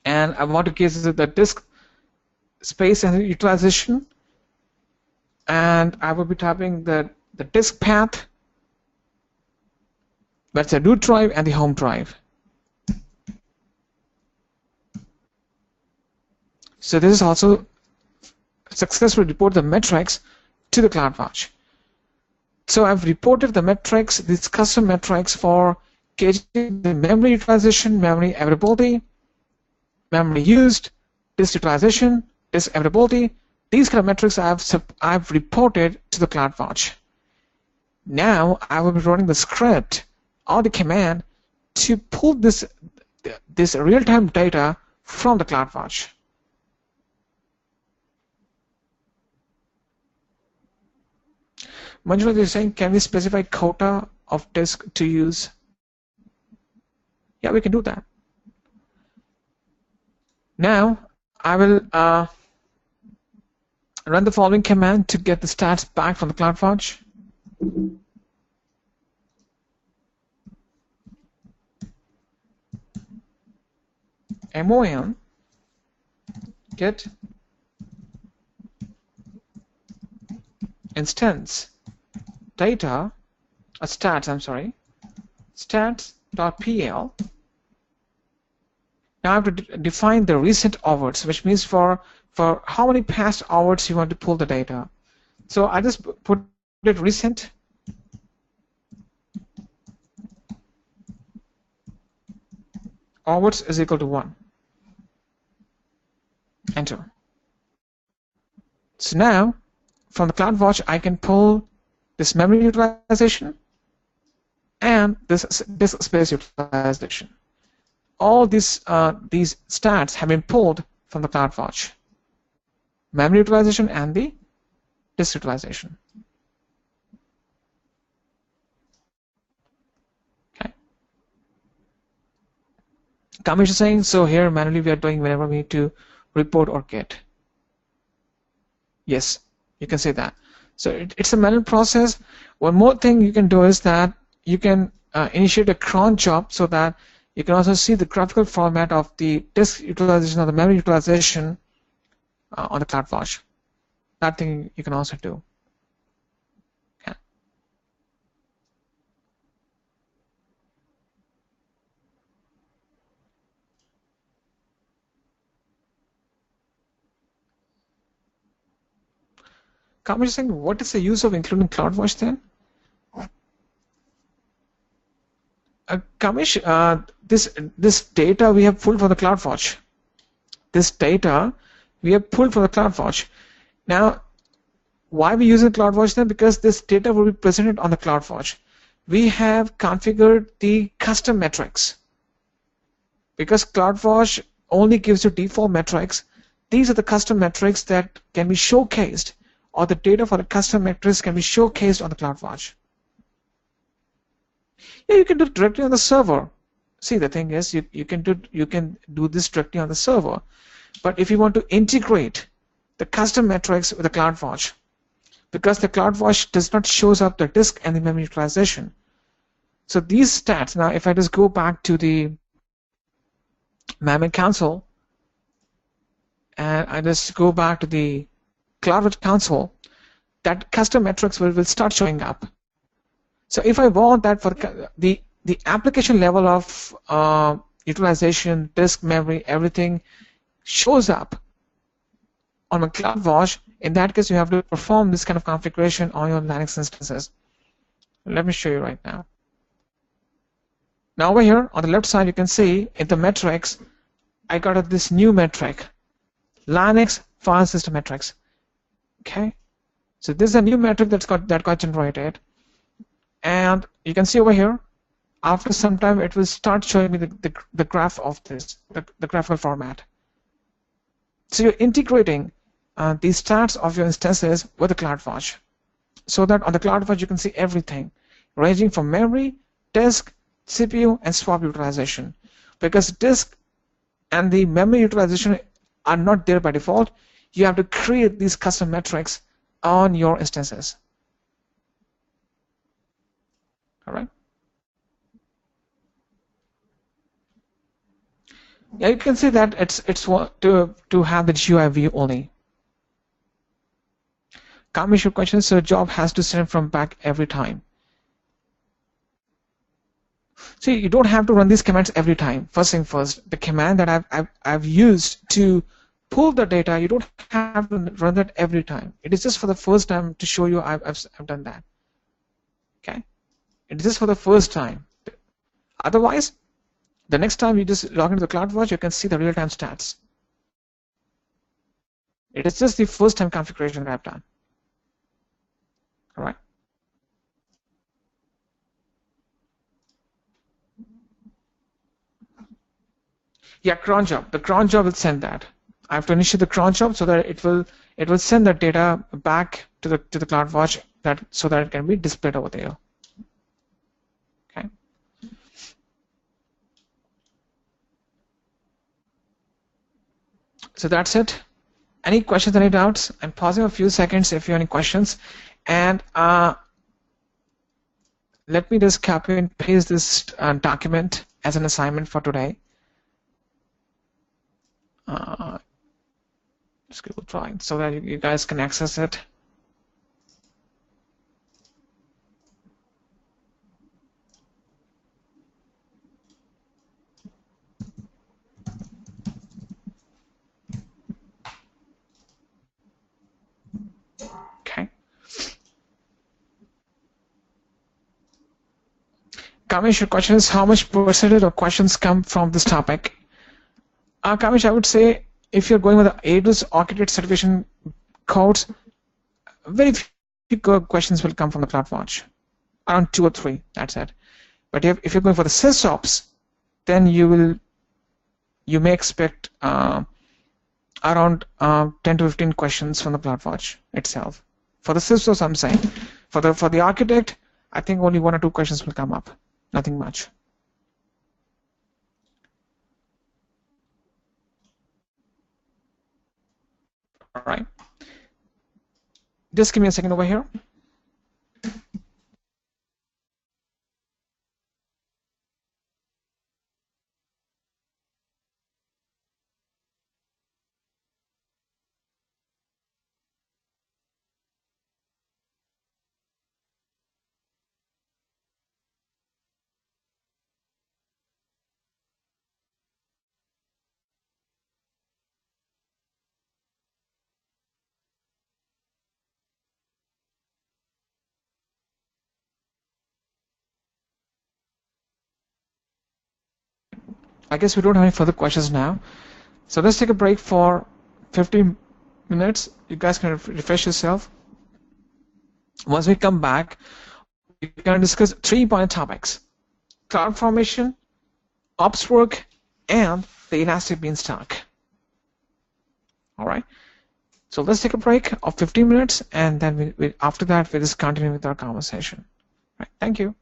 and I want to give the disk space and utilization, and I will be typing the disk path, that's the root drive and the home drive. So this is also successfully report the metrics to the CloudWatch. So I've reported the metrics, these custom metrics for gauging the memory utilization, memory availability, memory used, disk utilization, disk availability. These kind of metrics I've reported to the CloudWatch. Now I will be running the script or the command to pull this real-time data from the CloudWatch. Manjula is saying, can we specify quota of disk to use? Yeah, we can do that. Now I will run the following command to get the stats back from the CloudWatch. mon get instance data stats stats.pl. Now I have to define the recent hours, which means for how many past hours you want to pull the data. So I just put it recent. Hours is equal to 1. Enter. So now from the CloudWatch I can pull this memory utilization and this disk space utilization. All these stats have been pulled from the CloudWatch. Memory utilization and the disk utilization. Kamesh is saying, so here manually we are doing whenever we need to report or get. Yes, you can say that. So it's a manual process. One more thing you can do is that you can initiate a cron job so that you can also see the graphical format of the disk utilization or the memory utilization on the CloudWatch. That thing you can also do. Okay. Kamesh is saying, what is the use of including CloudWatch then? Kamesh, this data we have pulled for the CloudWatch. This data we have pulled for the CloudWatch. Now, why we use the CloudWatch then? Because this data will be presented on the CloudWatch. We have configured the custom metrics. Because CloudWatch only gives you default metrics, these are the custom metrics that can be showcased, or the data for the custom metrics can be showcased on the CloudWatch. Yeah, you can do it directly on the server. See, the thing is, you can do this directly on the server. But if you want to integrate the custom metrics with the CloudWatch, because the CloudWatch does not shows up the disk and the memory utilization. So these stats, now if I just go back to the Maven console and I just go back to the CloudWatch console, that custom metrics will start showing up. So if I want that for the application level of utilization, disk, memory, everything shows up on my CloudWatch, in that case you have to perform this kind of configuration on your Linux instances. Let me show you right now. Now over here on the left side you can see in the metrics I got this new metric, Linux file system metrics. Okay, so this is a new metric that got generated, and you can see over here after some time it will start showing me the graph of this, the graphical format. So you're integrating the stats of your instances with the CloudWatch, so that on the CloudWatch you can see everything, ranging from memory, disk, CPU, and swap utilization. Because disk and the memory utilization are not there by default, you have to create these custom metrics on your instances. All right. Yeah, you can see that it's to have the GUI view only. Kamesh, your question, so job has to send from back every time. See, you don't have to run these commands every time. First thing first, the command that I've used to pull the data, you don't have to run that every time. It is just for the first time to show you I've done that. Okay, it is just for the first time. Otherwise, the next time you just log into the CloudWatch, you can see the real-time stats. It is just the first-time configuration that I've done. All right. Yeah, cron job. The cron job will send that. I have to initiate the cron job so that it will send that data back to the CloudWatch so that it can be displayed over there. Okay. So that's it. Any questions, any doubts? I'm pausing a few seconds if you have any questions. And let me just copy and paste this document as an assignment for today. Just Google Drive so that you guys can access it. Okay. Kamesh, your question is how much percentage of questions come from this topic? Kamesh, I would say if you're going with the AWS Architect certification codes, very few questions will come from the CloudWatch. Around 2 or 3, that's it. But if you're going for the SysOps, then you may expect around 10 to 15 questions from the CloudWatch itself. For the SysOps, I'm saying. For the Architect, I think only 1 or 2 questions will come up. Nothing much. All right. Just give me a second over here. I guess we don't have any further questions now. So let's take a break for 15 minutes. You guys can refresh yourself. Once we come back, we're going to discuss 3 important topics: cloud formation, ops work, and the elastic beanstalk. All right. So let's take a break of 15 minutes, and then after that, we'll just continue with our conversation. All right. Thank you.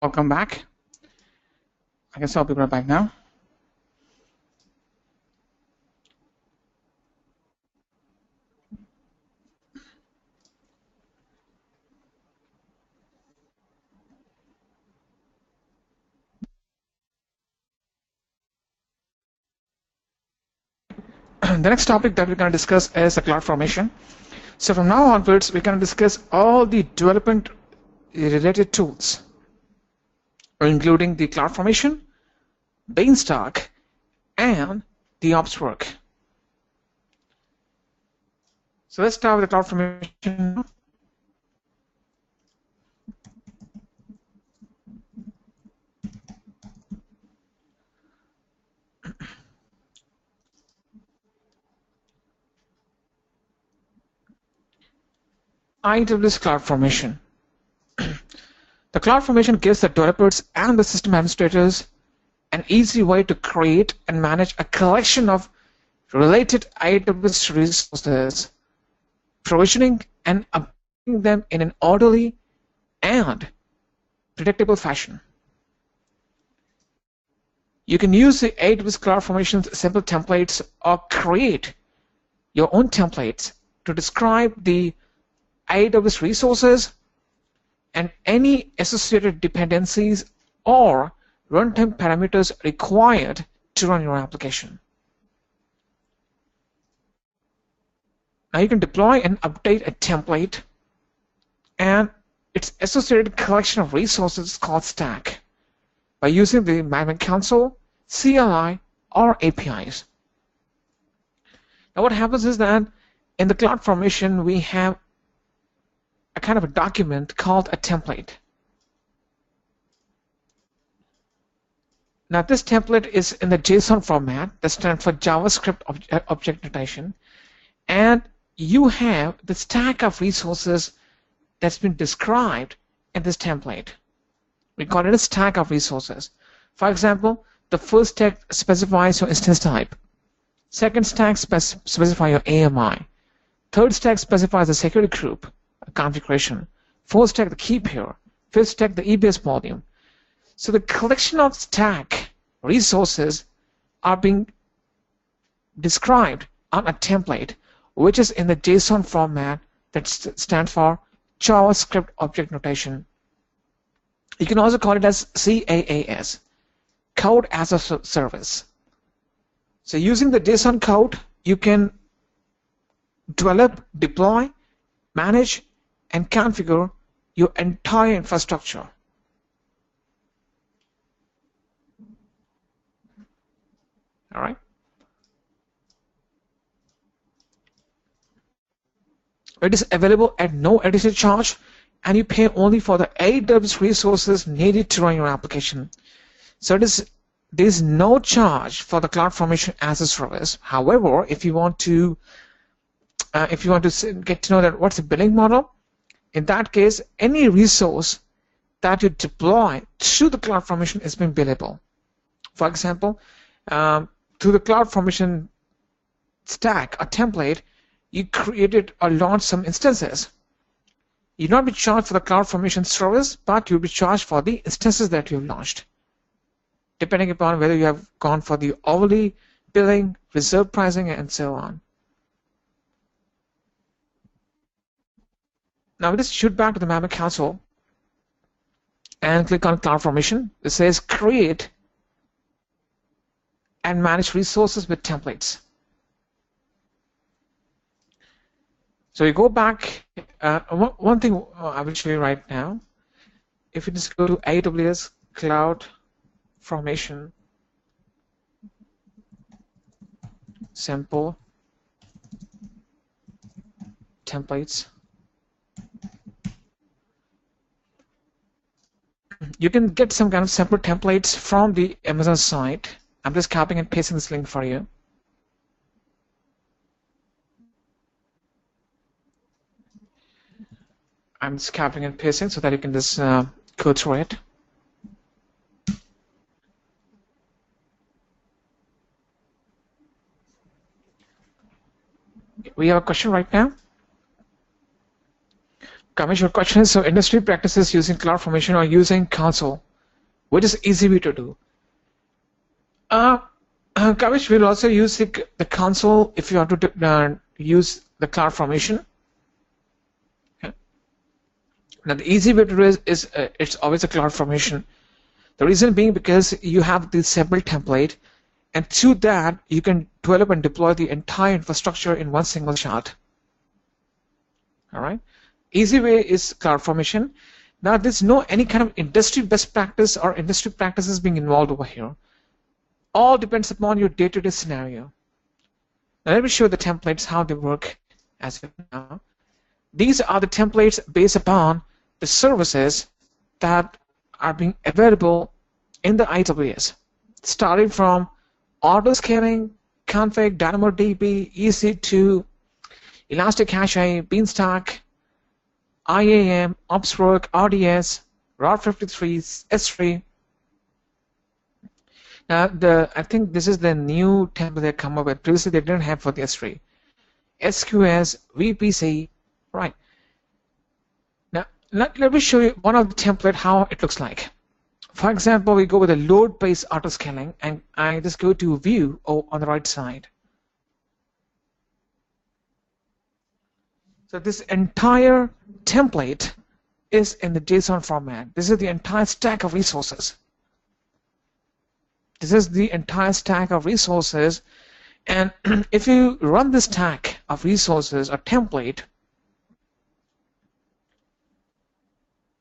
Welcome back. I guess all people are back now. The next topic that we're going to discuss is the cloud formation. So from now onwards, we're going to discuss all the development related tools, including the cloud formation, Beanstalk, and the ops work. So let's start with the cloud formation. AWS Cloud Formation. The cloud formation gives the developers and the system administrators an easy way to create and manage a collection of related AWS resources, provisioning and updating them in an orderly and predictable fashion. You can use the AWS Cloud Formation's simple templates or create your own templates to describe the AWS resources and any associated dependencies or runtime parameters required to run your application. Now you can deploy and update a template and its associated collection of resources called stack by using the management console, CLI, or APIs. Now what happens is that in the cloud formation we have a kind of a document called a template. Now this template is in the JSON format, that stands for JavaScript Object Notation, and you have the stack of resources that's been described in this template. We call it a stack of resources. For example, the first stack specifies your instance type. Second stack specifies your AMI. Third stack specifies the security group configuration. Fourth stack the key pair. Fifth stack the EBS volume. So the collection of stack resources are being described on a template which is in the JSON format that stands for JavaScript Object Notation. You can also call it as CAAS, Code as a Service. So using the JSON code, you can develop, deploy, manage, and configure your entire infrastructure. All right. It is available at no additional charge, and you pay only for the AWS resources needed to run your application. So there is no charge for the cloud formation as a service. However, if you want to get to know that what's the billing model, in that case, any resource that you deploy through the cloud formation is being billable. For example, through the cloud formation stack, a template, you created or launched some instances. You'll not be charged for the cloud formation service, but you'll be charged for the instances that you've launched, depending upon whether you have gone for the hourly billing, reserve pricing, and so on. Now let's shoot back to the management console and click on Cloud Formation. It says Create and Manage Resources with Templates. So you go back. One thing I will show you right now. If you just go to AWS Cloud Formation, Simple Templates. You can get some kind of separate templates from the Amazon site. I'm just copying and pasting this link for you. I'm just copying and pasting so that you can just go through it. We have a question right now. Kamesh, your question is, so industry practices using cloud formation or using console which is easy way to do. Kavish will also use the console if you want to use the CloudFormation. Okay. Now the easy way to do is it's always a CloudFormation. The reason being because you have the separate template, and through that you can develop and deploy the entire infrastructure in one single shot. All right. Easy way is CloudFormation. Now there's no any kind of industry best practice or industry practices being involved over here. All depends upon your day-to-day scenario. Now let me show you the templates, how they work as of now. These are the templates based upon the services that are being available in the AWS, starting from auto-scaling, config, DynamoDB, EC2, Elastic Cache, Beanstalk, IAM, OpsWork, RDS, Route 53, S3. Now, I think this is the new template they come up with. Previously, they didn't have for the S3. SQS, VPC, right. Now, let me show you one of the template, how it looks like. For example, we go with a load-based auto-scaling, and I just go to View on the right side. So this entire template is in the JSON format. This is the entire stack of resources. This is the entire stack of resources, and if you run this stack of resources or template,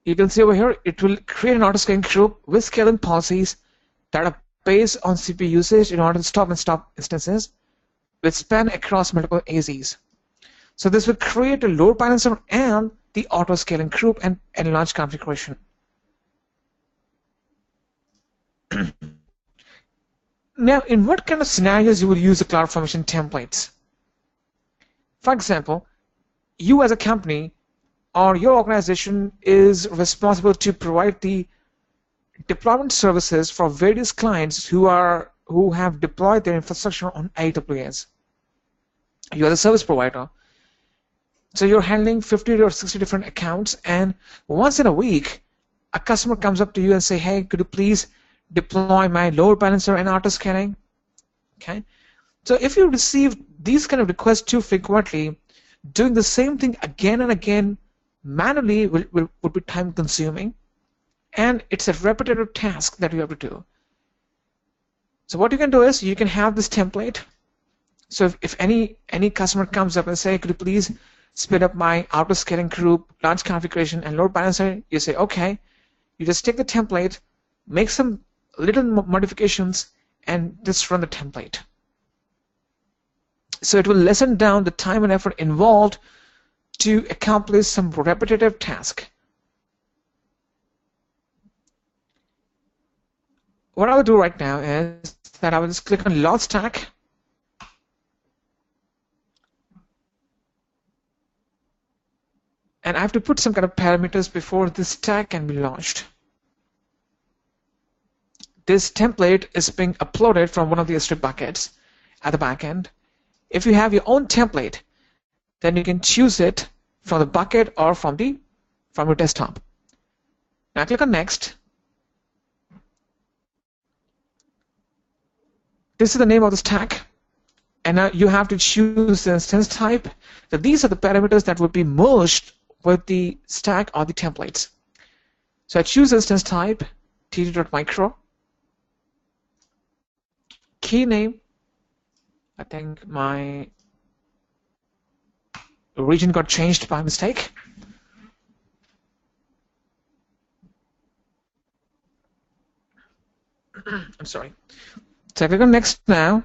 you can see over here it will create an auto-scaling group with scaling policies that are based on CPU usage in order to stop and stop instances which span across multiple AZs. So this will create a load balancer and the auto-scaling group and launch configuration. Now, in what kind of scenarios you will use the CloudFormation templates? For example, you as a company or your organization is responsible to provide the deployment services for various clients who have deployed their infrastructure on AWS. You are the service provider. So you're handling 50 or 60 different accounts, and once in a week, a customer comes up to you and say, hey, could you please deploy my load balancer and auto-scaling? Okay. So if you receive these kind of requests too frequently, doing the same thing again and again manually would be time consuming, and it's a repetitive task that you have to do. So what you can do is you can have this template. So if any customer comes up and say, could you please spin up my auto-scaling group, launch configuration, and load balancer, you say, okay. You just take the template, make some little modifications, and just run the template. So it will lessen down the time and effort involved to accomplish some repetitive task. What I will do right now is that I will just click on Load Stack. And I have to put some kind of parameters before this stack can be launched. This template is being uploaded from one of the S3 buckets at the back end. If you have your own template, then you can choose it from the bucket or from your desktop. Now click on Next. This is the name of the stack, and now you have to choose the instance type. So these are the parameters that will be merged with the stack or the templates. So I choose instance type, td.micro. Key name, I think my region got changed by mistake. I'm sorry. So I click on Next now,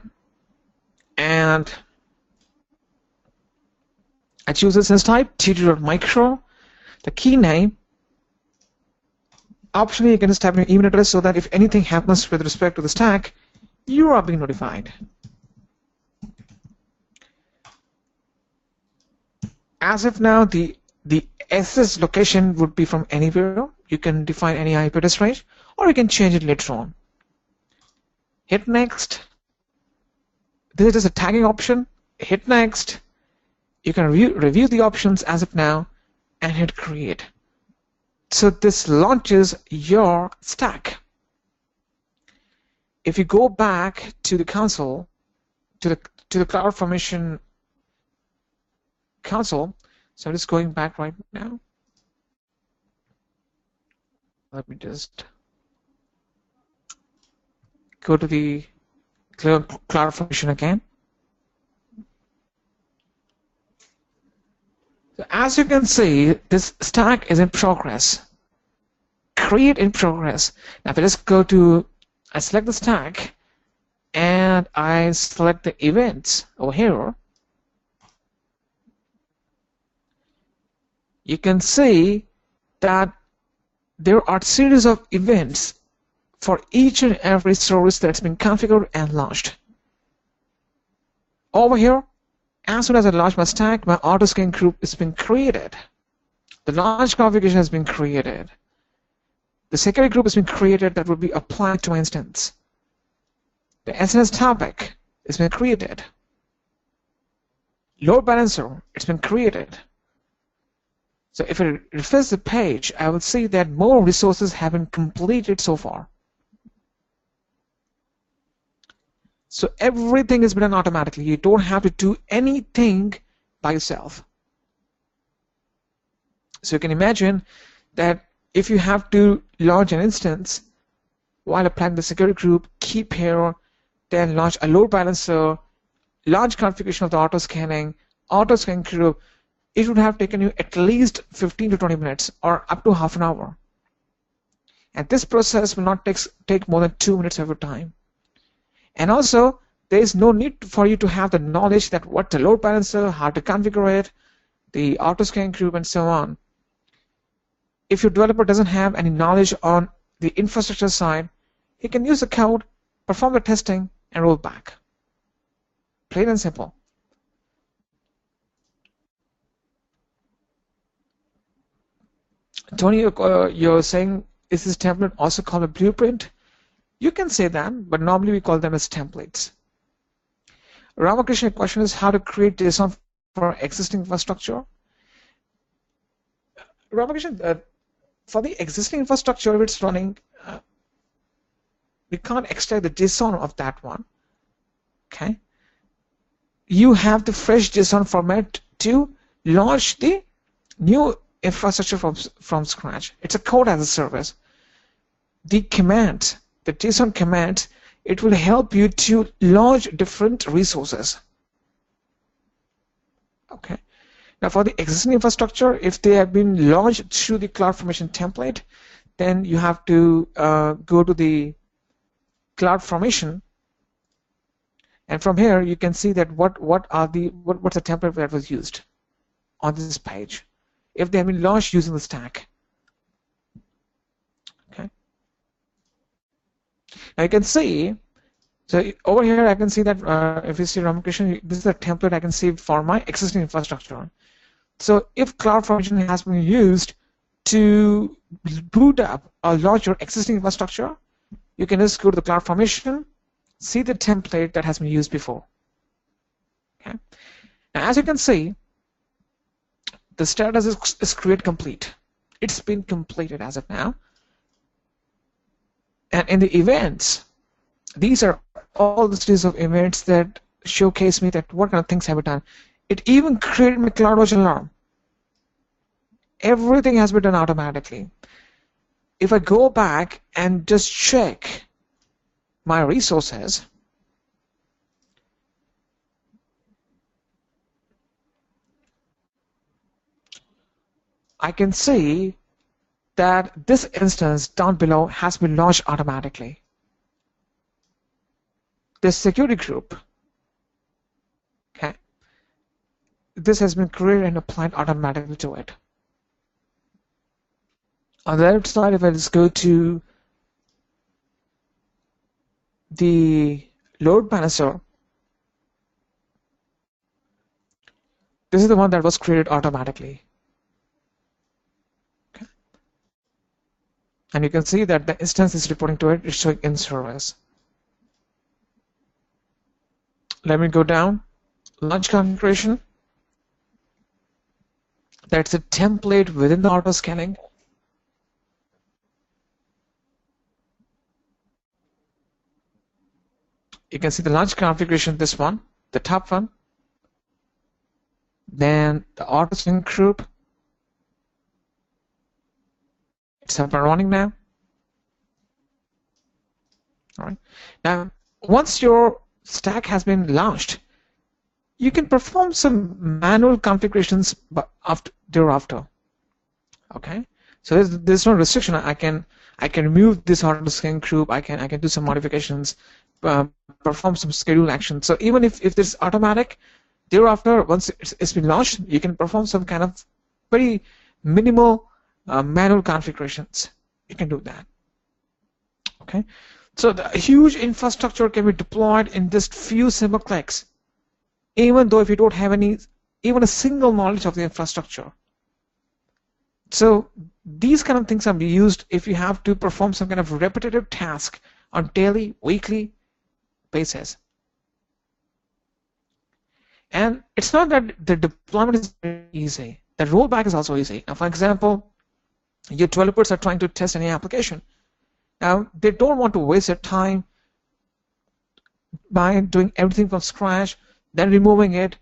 and I choose this instance type, td.micro, the key name. Optionally, you can just type in your email address so that if anything happens with respect to the stack, you are being notified. As of now, the SS location would be from anywhere. You can define any IP address range, or you can change it later on. Hit Next. This is just a tagging option. Hit Next. You can review the options as of now and hit Create. So this launches your stack. if you go back to the console, to the CloudFormation console, so I'm just going back right now. Let me just go to the CloudFormation again. So as you can see, this stack is in progress. Create in progress. Now if I just go to, I select the stack and I select the events over here, you can see that there are a series of events for each and every service that's been configured and launched. Over here, as soon as I launch my stack, my auto-scan group has been created. The launch configuration has been created. The security group has been created that will be applied to my instance. The SNS topic has been created. Load balancer, it's been created. So if I refresh the page, I will see that more resources have been completed so far. So everything is done automatically. You don't have to do anything by yourself. So you can imagine that if you have to launch an instance while applying the security group, keep here, then launch a load balancer, launch configuration of the auto-scan group, it would have taken you at least 15 to 20 minutes or up to half an hour. And this process will not take more than 2 minutes of your time. And also, there is no need for you to have the knowledge that what the load balancer, how to configure it, the auto-scan group, and so on. If your developer doesn't have any knowledge on the infrastructure side, he can use the code, perform the testing, and roll back. Plain and simple. Tony, you're saying, is this template also called a blueprint? You can say that, but normally we call them as templates. Ramakrishna, question is how to create JSON for existing infrastructure. Ramakrishna, for the existing infrastructure, if it's running, we can't extract the JSON of that one. Okay. You have the fresh JSON format to launch the new infrastructure from scratch. It's a code as a service. The command, the JSON command, it will help you to launch different resources. Okay. Now for the existing infrastructure, if they have been launched through the CloudFormation template, then you have to go to the CloudFormation, and from here you can see that what's the template that was used on this page, if they have been launched using the stack. Okay. Now you can see, so over here I can see that if you see Ramakrishna, this is a template I can see for my existing infrastructure. So if CloudFormation has been used to boot up or launch your existing infrastructure, you can just go to the CloudFormation, see the template that has been used before. Okay. Now as you can see, the status is create complete. It's been completed as of now. And in the events, these are all the series of events that showcase me that what kind of things have been done. It even created my CloudWatch alarm. Everything has been done automatically. If I go back and just check my resources, I can see that this instance down below has been launched automatically. This security group, okay, this has been created and applied automatically to it. On the left side, if I just go to the load balancer, this is the one that was created automatically. Okay. And you can see that the instance is reporting to it, it's showing in service. Let me go down. Launch configuration. That's a template within the auto scanning. You can see the launch configuration, this one, the top one. Then the auto sync group. It's up and running now. All right. Now, once your stack has been launched, you can perform some manual configurations thereafter. Okay. So there's no restriction. I can remove this auto sync group. I can do some modifications, perform some schedule actions. So even if there's automatic, thereafter, once it's been launched, you can perform some kind of very minimal manual configurations. You can do that. Okay. So the huge infrastructure can be deployed in just few simple clicks, even though if you don't have even a single knowledge of the infrastructure. So these kind of things can be used if you have to perform some kind of repetitive task on daily, weekly basis. And it's not that the deployment is very easy. The rollback is also easy. Now, for example, your developers are trying to test any application. Now, they don't want to waste their time by doing everything from scratch, then removing it.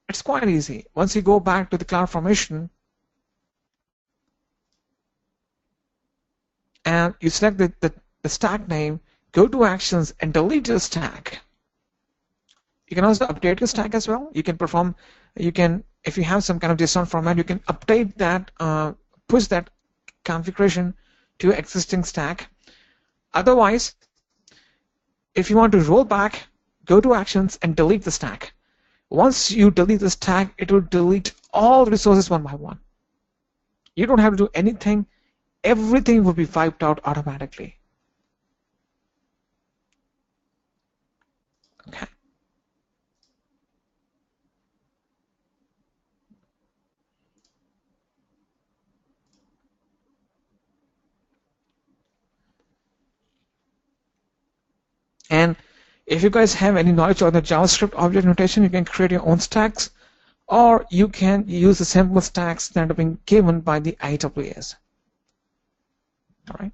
It's quite easy. Once you go back to the CloudFormation and you select the stack name, go to Actions and delete the stack. You can also update your stack as well. You can if you have some kind of JSON format, you can update that, push that configuration to your existing stack. Otherwise, if you want to roll back, go to Actions and delete the stack. Once you delete the stack, it will delete all resources one by one. You don't have to do anything. Everything will be wiped out automatically. Okay. And if you guys have any knowledge of the JavaScript object notation, you can create your own stacks, or you can use the simple stacks that have been given by the AWS. All right.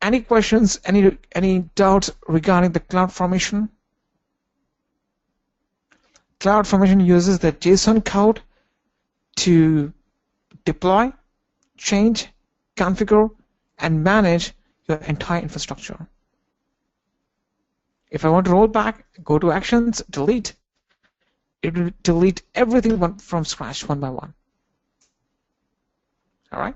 Any questions, any doubts regarding the CloudFormation? CloudFormation uses the JSON code to deploy, change, configure, and manage your entire infrastructure. If I want to roll back, go to Actions, delete. It will delete everything from scratch, one by one. All right.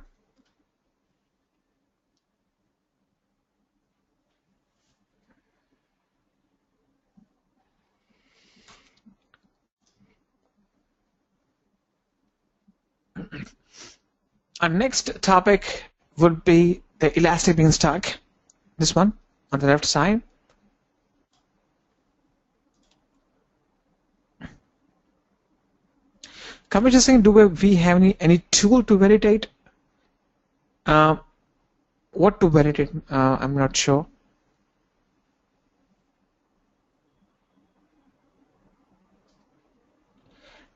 Our next topic would be the Elastic Beanstalk. This one on the left side. Can we just say, do we have any tool to validate? What to validate? I'm not sure.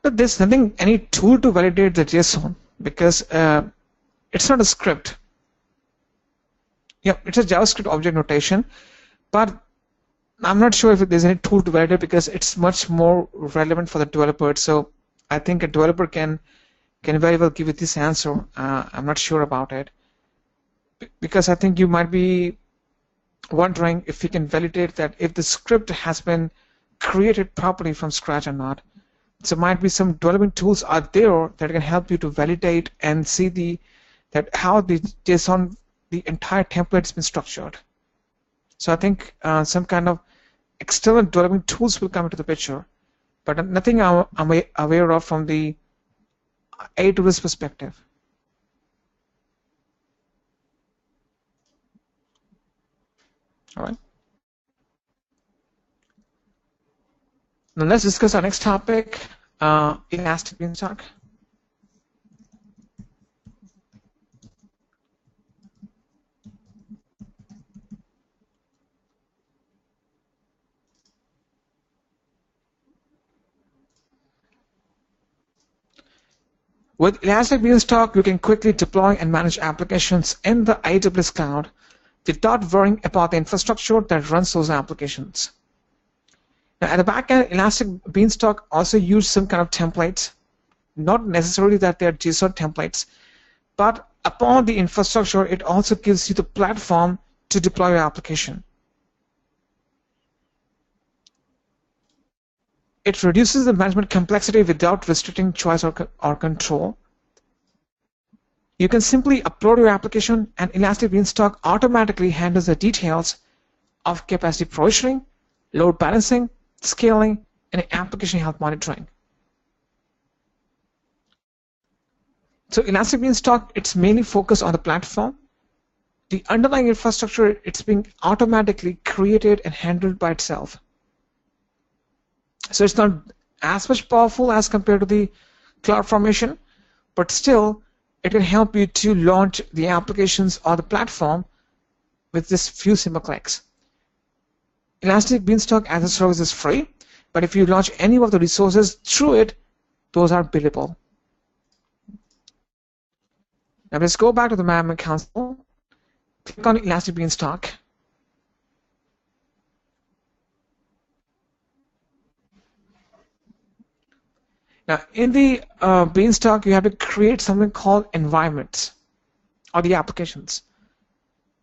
But there's nothing, any tool to validate the JSON because it's not a script. Yeah, it's a JavaScript object notation, but I'm not sure if there's any tool to validate because it's much more relevant for the developer. So I think a developer can very well give you this answer. I'm not sure about it because I think you might be wondering if you can validate that if the script has been created properly from scratch or not. So might be some development tools out there that can help you to validate and see how the JSON, the entire template has been structured. So I think some kind of external development tools will come into the picture, but nothing I'm aware of from the AWS perspective. All right. Now let's discuss our next topic, Elastic Beanstalk. With Elastic Beanstalk, you can quickly deploy and manage applications in the AWS cloud without worrying about the infrastructure that runs those applications. Now, at the back end, Elastic Beanstalk also use some kind of templates, not necessarily that they're JSON templates, but upon the infrastructure, it also gives you the platform to deploy your application. It reduces the management complexity without restricting choice or control. You can simply upload your application and Elastic Beanstalk automatically handles the details of capacity provisioning, load balancing, scaling, and application health monitoring. So Elastic Beanstalk, it's mainly focused on the platform. The underlying infrastructure, it's being automatically created and handled by itself. So it's not as much powerful as compared to the CloudFormation, but still it can help you to launch the applications or the platform with just few simple clicks. Elastic Beanstalk as a service is free, but if you launch any of the resources through it, those are billable. Now let's go back to the management console. Click on Elastic Beanstalk. Now, in the Beanstalk, you have to create something called environments or the applications.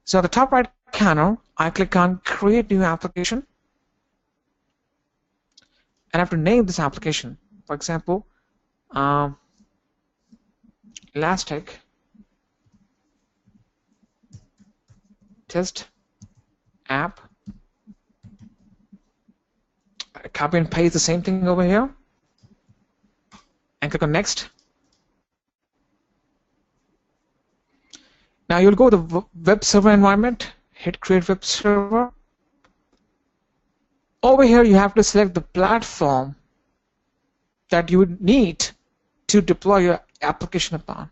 So at the top right corner, I click on Create New Application. And I have to name this application. For example, Elastic Test App. I copy and paste the same thing over here. And click on Next. Now you'll go to the web server environment, hit Create Web Server. Over here you have to select the platform that you would need to deploy your application upon.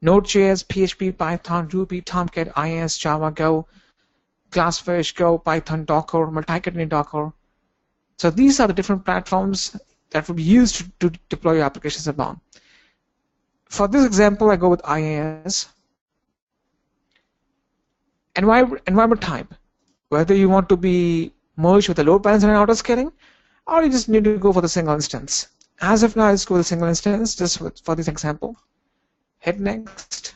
Node.js, PHP, Python, Ruby, Tomcat, IIS, Java, Go, Glassfish, Go, Python, Docker, multi-container Docker. So these are the different platforms that will be used to deploy your applications upon. For this example, I go with IIS. Environment type, whether you want to be merged with the load balancer and auto scaling, or you just need to go for the single instance. As of now, let's go with the single instance just for this example. Hit Next.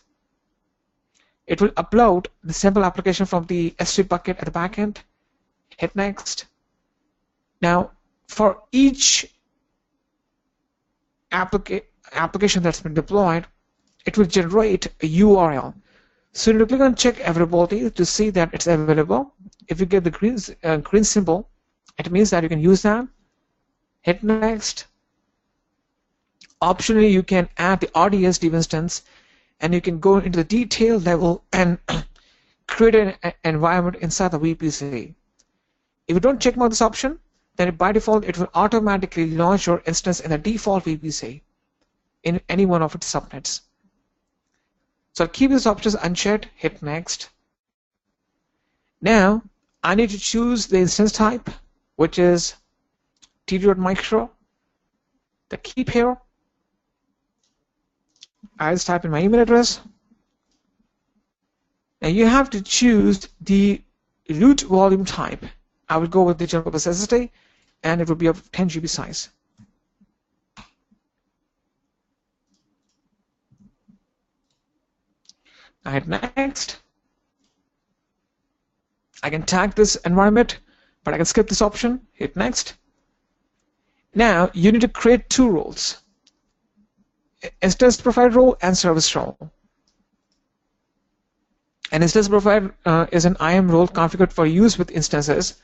It will upload the sample application from the S3 bucket at the back end. Hit Next. Now, for each application that's been deployed, it will generate a URL. So you click on check availability to see that it's available. If you get the green symbol, it means that you can use that. Hit Next. Optionally, you can add the RDS dev instance, and you can go into the detail level and create an environment inside the VPC. If you don't check mark this option, then by default it will automatically launch your instance in the default VPC in any one of its subnets. So I'll keep these options unchecked, hit Next. Now I need to choose the instance type, which is td.micro. The key pair, I'll just type in my email address. Now you have to choose the root volume type. I will go with the general purpose SSD, and it will be of 10 GB size. I hit Next. I can tag this environment, but I can skip this option. Hit Next. Now you need to create two roles: instance profile role and service role. An instance profile is an IAM role configured for use with instances.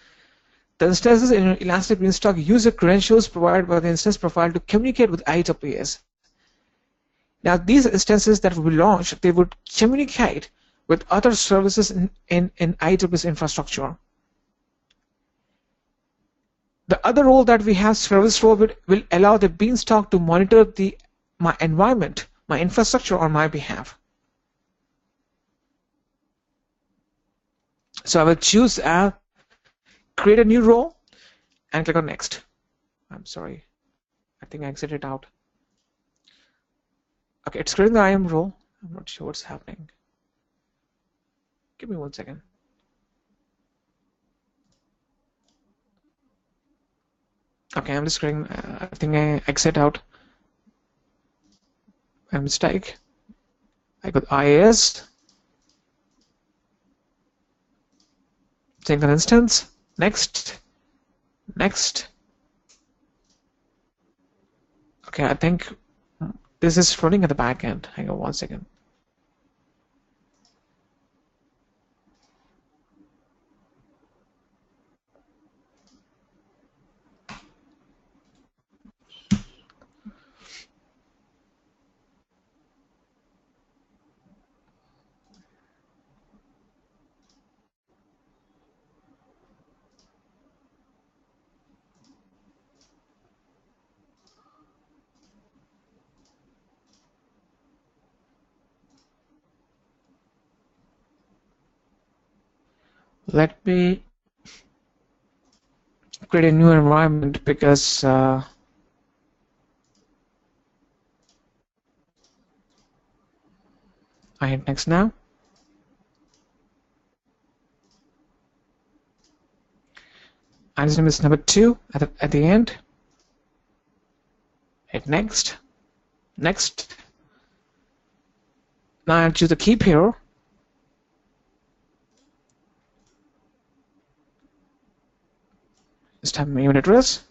The instances in Elastic Beanstalk use the credentials provided by the instance profile to communicate with AWS. Now these instances that will be launched, they would communicate with other services in AWS infrastructure. The other role that we have, service role, will allow the Beanstalk to monitor my environment, my infrastructure on my behalf. So I will choose create a new role and click on Next. I'm sorry, I think I exited out. Okay, it's creating the IAM role. I'm not sure what's happening. Give me 1 second. Okay, I'm just creating, I think I exit out a mistake. I got IAS, single instance, next, next. Okay, I think this is running at the back end. Hang on 1 second. Let me create a new environment because I hit next now. Item is number 2 at the end. Hit next, next. Now I choose the keep here. Just have my email address.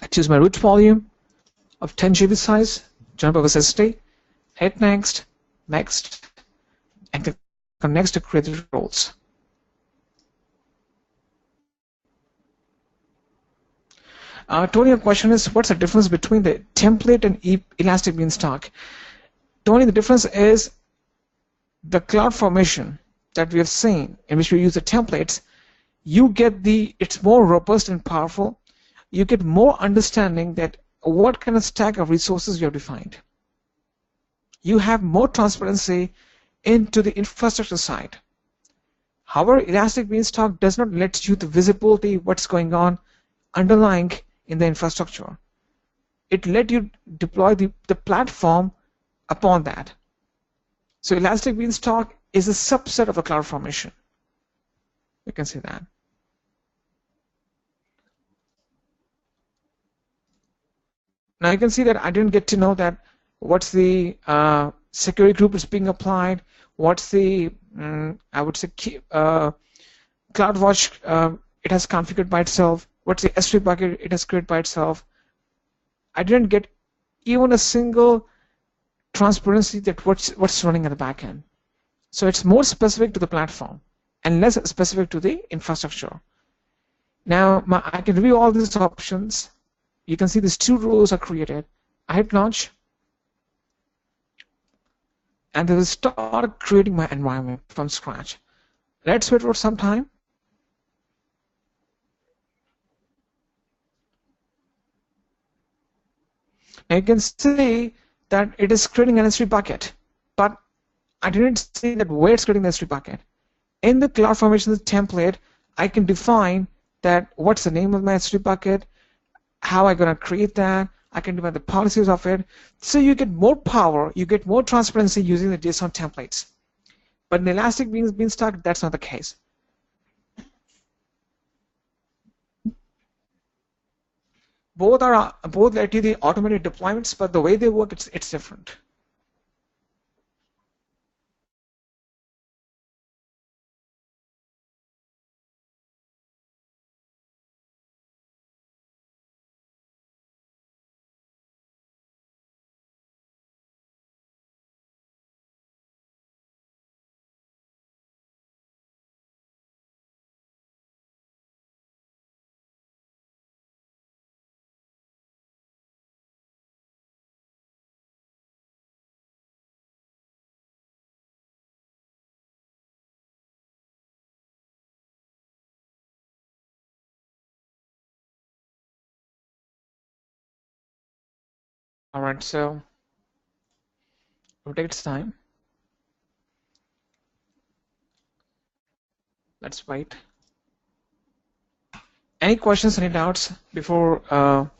I choose my root volume of 10 GB size, jump over SSD, hit next, next, and click on next to create the roles. Tony, your question is, what's the difference between the template and Elastic Beanstalk? Tony, the difference is the cloud formation that we have seen, in which we use the templates. You get it's more robust and powerful. You get more understanding that what kind of stack of resources you have defined. You have more transparency into the infrastructure side. However, Elastic Beanstalk does not let you the visibility what's going on underlying in the infrastructure. It let you deploy the platform upon that. So Elastic Beanstalk is a subset of the cloud formation. You can see that. Now you can see that I didn't get to know that what's the security group is being applied, what's the, I would say, CloudWatch it has configured by itself, what's the S3 bucket it has created by itself. I didn't get even a single transparency that what's running at the back end. So it's more specific to the platform and less specific to the infrastructure. Now I can review all these options. You can see these 2 rows are created. I hit launch, and they will start creating my environment from scratch. Let's wait for some time. Now you can see that it is creating an S3 bucket, but I didn't see that where it's creating the S3 bucket. In the CloudFormation template, I can define that what's the name of my S3 bucket, how I'm going to create that. I can define the policies of it. So you get more power, you get more transparency using the JSON templates. But in Elastic Beanstalk, that's not the case. Both let you the automated deployments, but the way they work, it's different. All right, so it will take its time. Let's wait. Any questions, any doubts before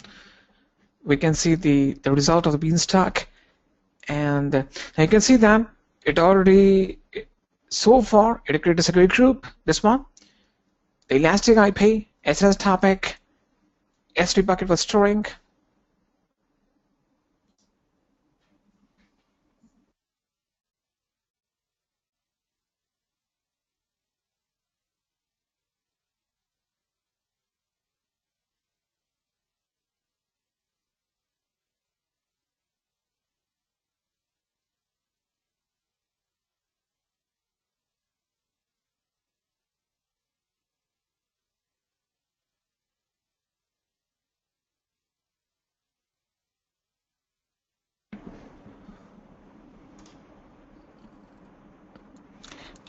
we can see the result of the Beanstalk? And now you can see that it already, so far, it created a security group, this one, the Elastic IP, SNS topic, S3 bucket for storing.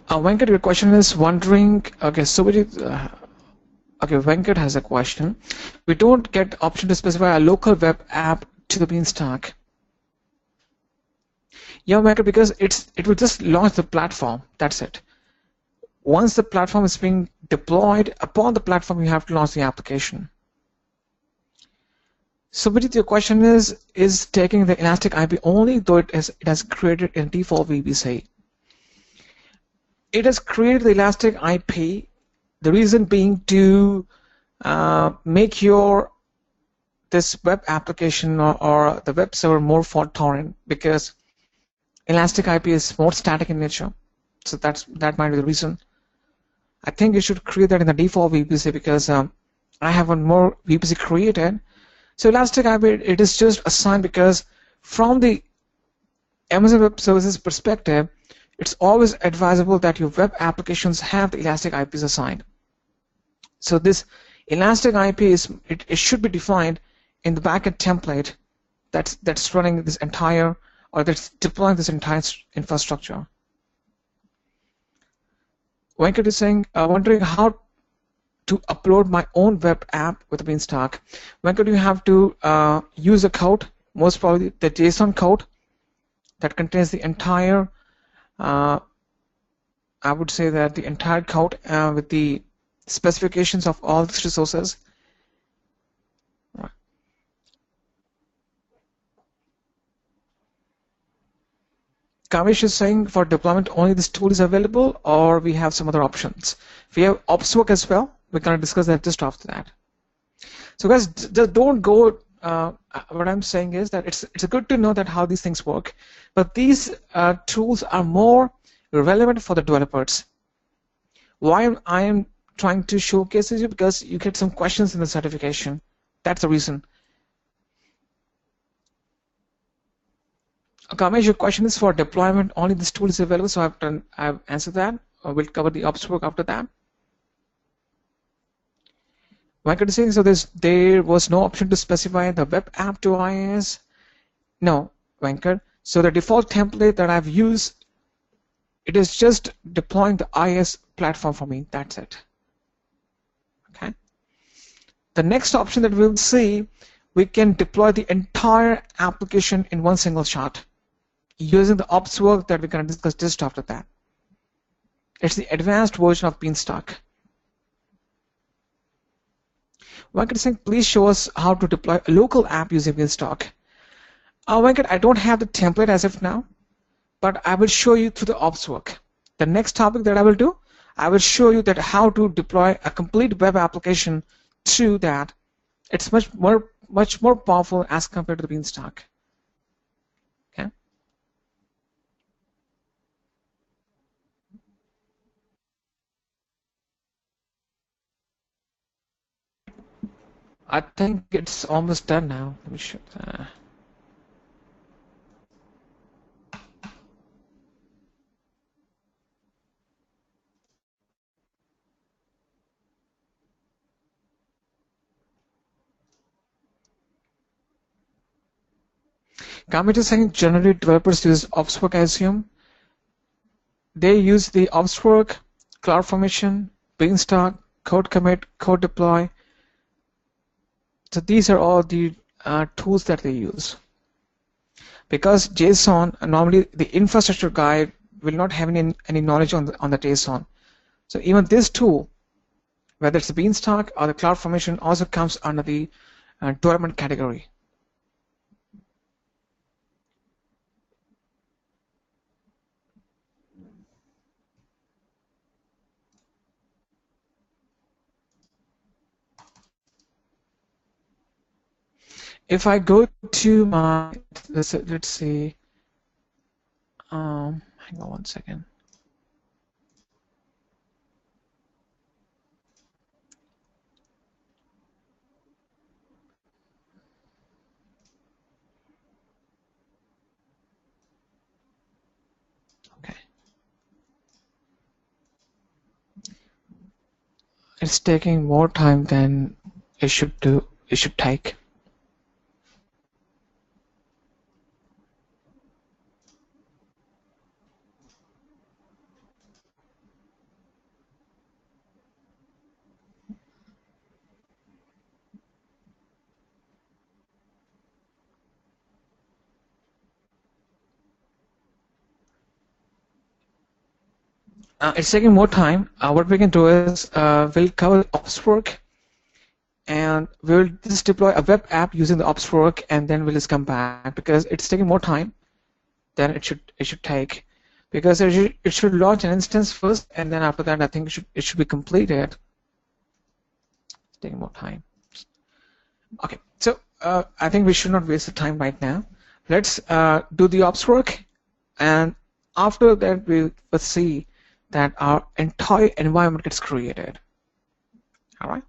Venkat, your question is wondering, okay, okay, Venkat has a question. We don't get the option to specify a local web app to the Beanstalk. Yeah, Venkat, because it will just launch the platform. That's it. Once the platform is being deployed, upon the platform, you have to launch the application. So, Vijit, your question is taking the Elastic IP only, though it has created a default VPC. It has created the Elastic IP. The reason being to make your this web application or the web server more fault tolerant, because Elastic IP is more static in nature. So that might be the reason. I think you should create that in the default VPC, because I have one more VPC created. So Elastic IP, it is just assigned because from the Amazon Web Services perspective, it's always advisable that your web applications have the Elastic IPs assigned. So this Elastic IP it should be defined in the backend template that's running this entire, or that's deploying this entire infrastructure. Venkat is saying, wondering how to upload my own web app with the Beanstalk. Venkat, you have to use a code, most probably the JSON code that contains the entire, I would say that the entire code with the specifications of all these resources. Right. Kamesh is saying for deployment only this tool is available, or we have some other options. We have OpsWork as well. We're going to discuss that just after that. So guys, just don't go. What I'm saying is that it's good to know that how these things work, but these tools are more relevant for the developers. Why I am trying to showcase you, because you get some questions in the certification. That's the reason. Kamesh, your question is for deployment only this tool is available, so I've answered that. We'll cover the OpsWork after that. Venkat is saying, so there was no option to specify the web app to IIS. No, Venkat. So the default template that I've used, it is just deploying the IIS platform for me. That's it. Okay. The next option that we'll see, we can deploy the entire application in one single shot using the OpsWork that we're going to discuss just after that. It's the advanced version of Beanstalk. Venkat is saying, please show us how to deploy a local app using Beanstalk. Venkat, I don't have the template as of now, but I will show you through the OpsWork. The next topic that I will do, I will show you that how to deploy a complete web application through that. It's much more powerful as compared to the Beanstalk. Okay. I think it's almost done now. Let me show. Kamit is saying generally developers use OpsWork, I assume. They use the OpsWork, CloudFormation, Beanstalk, Code Commit, Code Deploy. So these are all the tools that they use. Because JSON, normally the infrastructure guy will not have any knowledge on the JSON. So even this tool, whether it's the Beanstalk or the CloudFormation, also comes under the development category. If I go to my, let's see, hang on one second. Okay. It's taking more time than it should do. It should take. It's taking more time. What we can do is we'll cover ops work, and we'll just deploy a web app using the ops work, and then we'll just come back because it's taking more time than it should take, because it should launch an instance first, and then after that I think it should be completed. It's taking more time. Okay, so I think we should not waste the time right now. Let's do the ops work, and after that we will see that our entire environment gets created. All right.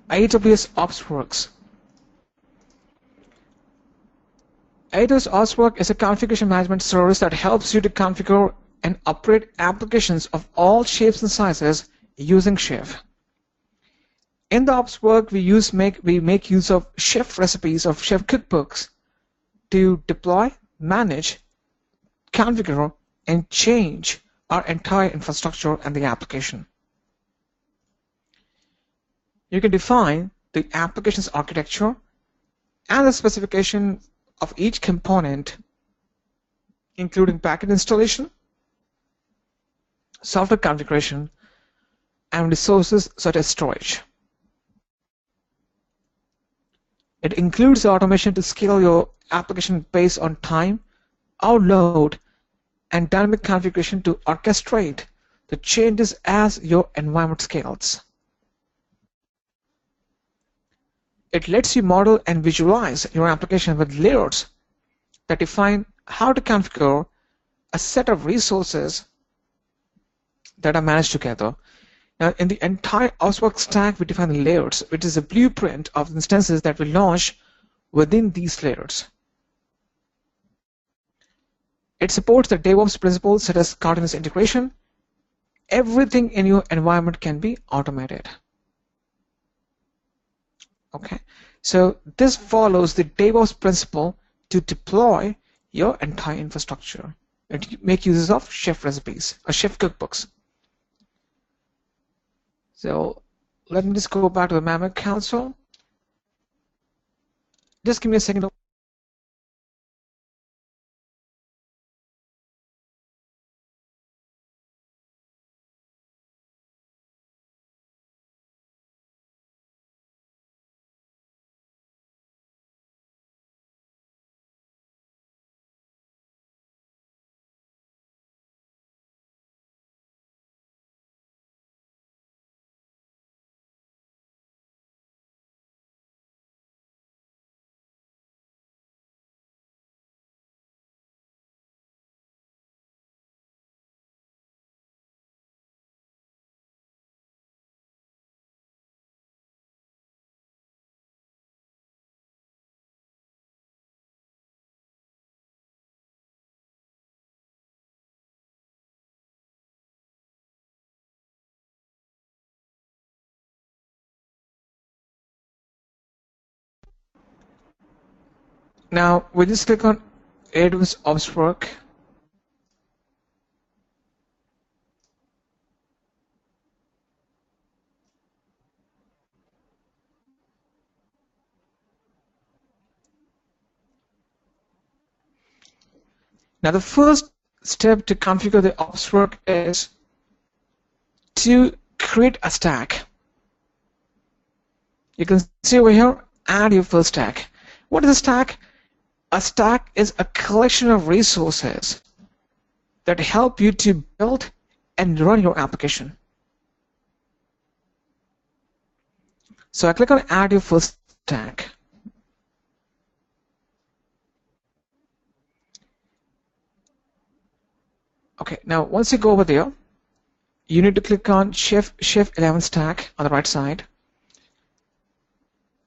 AWS Ops Works. AWS Ops Work is a configuration management service that helps you to configure and operate applications of all shapes and sizes using Chef. In the Ops Work, we make use of Chef recipes of Chef cookbooks to deploy, manage, configure, and change our entire infrastructure and the application. You can define the application's architecture and the specification of each component, including package installation, software configuration, and resources such as storage. It includes automation to scale your application based on time, or load, and dynamic configuration to orchestrate the changes as your environment scales. It lets you model and visualize your application with layers that define how to configure a set of resources that are managed together. Now, in the entire Oswork stack, we define the layers, which is a blueprint of instances that will launch within these layers. It supports the DevOps principles such as continuous integration. Everything in your environment can be automated. Okay, so this follows the DevOps principle to deploy your entire infrastructure. It make uses of Chef recipes or Chef cookbooks. So let me just go back to the Mammoth console. Just give me a second. Now we just click on AWS Ops Work. Now the first step to configure the ops work is to create a stack. You can see over here, add your first stack. What is a stack? A stack is a collection of resources that help you to build and run your application. So I click on add your first stack. Okay, now once you go over there, you need to click on Shift 11 stack on the right side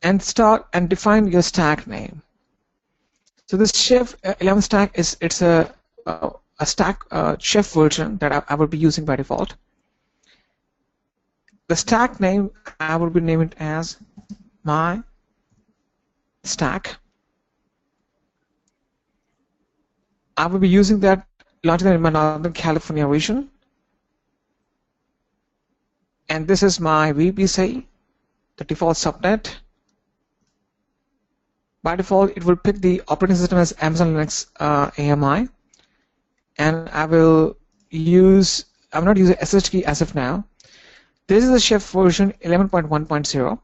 and start and define your stack name. So this Shift 11 stack is a stack Chef version that I will be using by default. The stack name I will be naming it as my stack. I will be using that, launching that in my Northern California region. And this is my VPC, the default subnet. By default, it will pick the operating system as Amazon Linux AMI. And I will use, I'm not using SSH key as of now. This is the Chef version 11.1.0.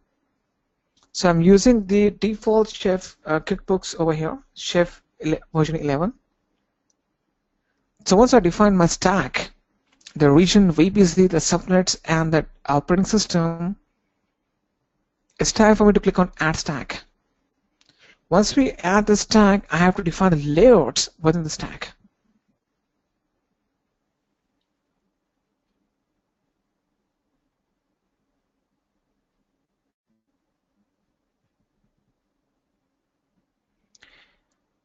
So I'm using the default Chef cookbooks over here, Chef version 11. So once I define my stack, the region, VPC, the subnets, and the operating system, it's time for me to click on Add Stack. Once we add the stack, I have to define the layouts within the stack.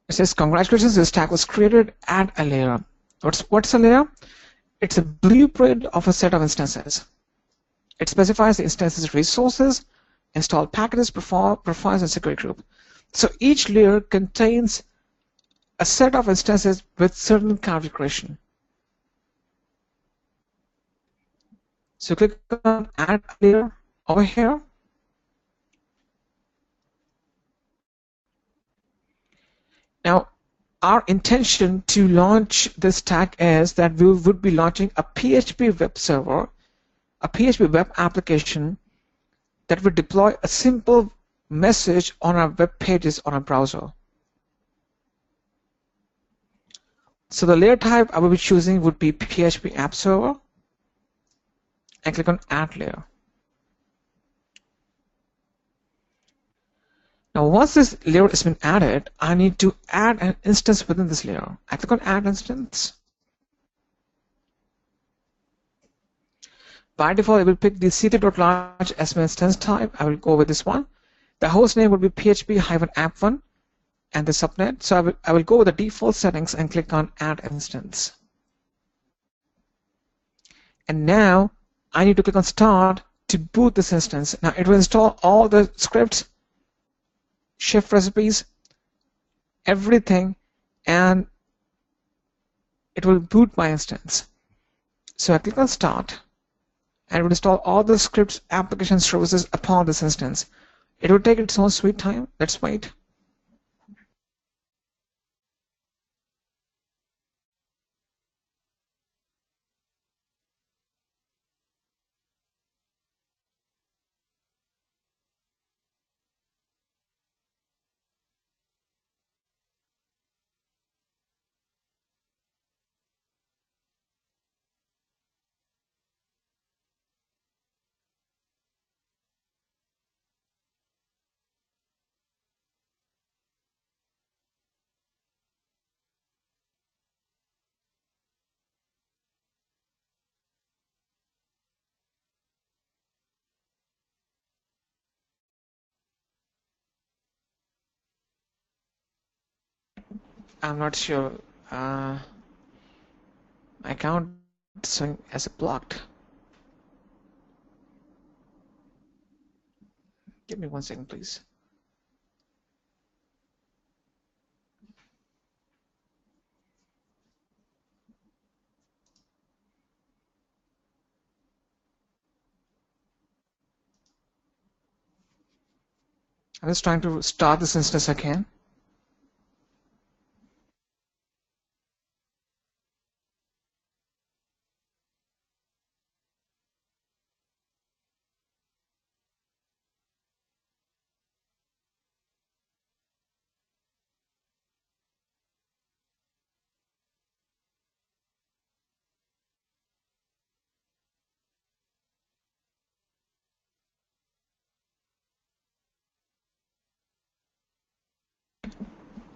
It says, congratulations, your stack was created, add a layer. What's a layer? It's a blueprint of a set of instances. It specifies the instance's resources, installed packages, profiles, and security group. So each layer contains a set of instances with certain configuration. So click on Add Layer over here. Now, our intention to launch this stack is that we would be launching a PHP web server, a PHP web application that would deploy a simple message on our web pages on our browser. So the layer type I will be choosing would be PHP app server, and click on Add Layer. Now once this layer has been added, I need to add an instance within this layer. I click on Add Instance. By default, it will pick the c3.large as my instance type. I will go with this one. The host name will be php-app1 and the subnet. So I will go with the default settings and click on Add Instance. And now I need to click on Start to boot this instance. Now it will install all the scripts, chef recipes, everything, and it will boot my instance. So I click on Start, and it will install all the scripts, application services upon this instance. It will take its own sweet time. Let's wait. I'm not sure. My account is showing as blocked. Give me 1 second, please. I'm just trying to start this instance again.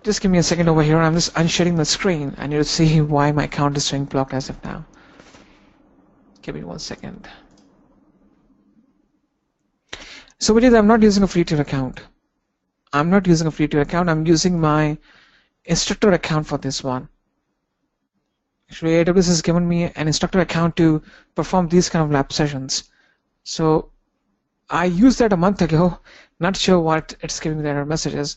Just give me a second over here. I'm just unsharing the screen. I need to see why my account is showing blocked as of now. Give me 1 second. So it is, I'm not using a free tier account. I'm not using a free tier account. I'm using my instructor account for this one. Actually, AWS has given me an instructor account to perform these kind of lab sessions. So I used that a month ago. Not sure what it's giving me the error messages.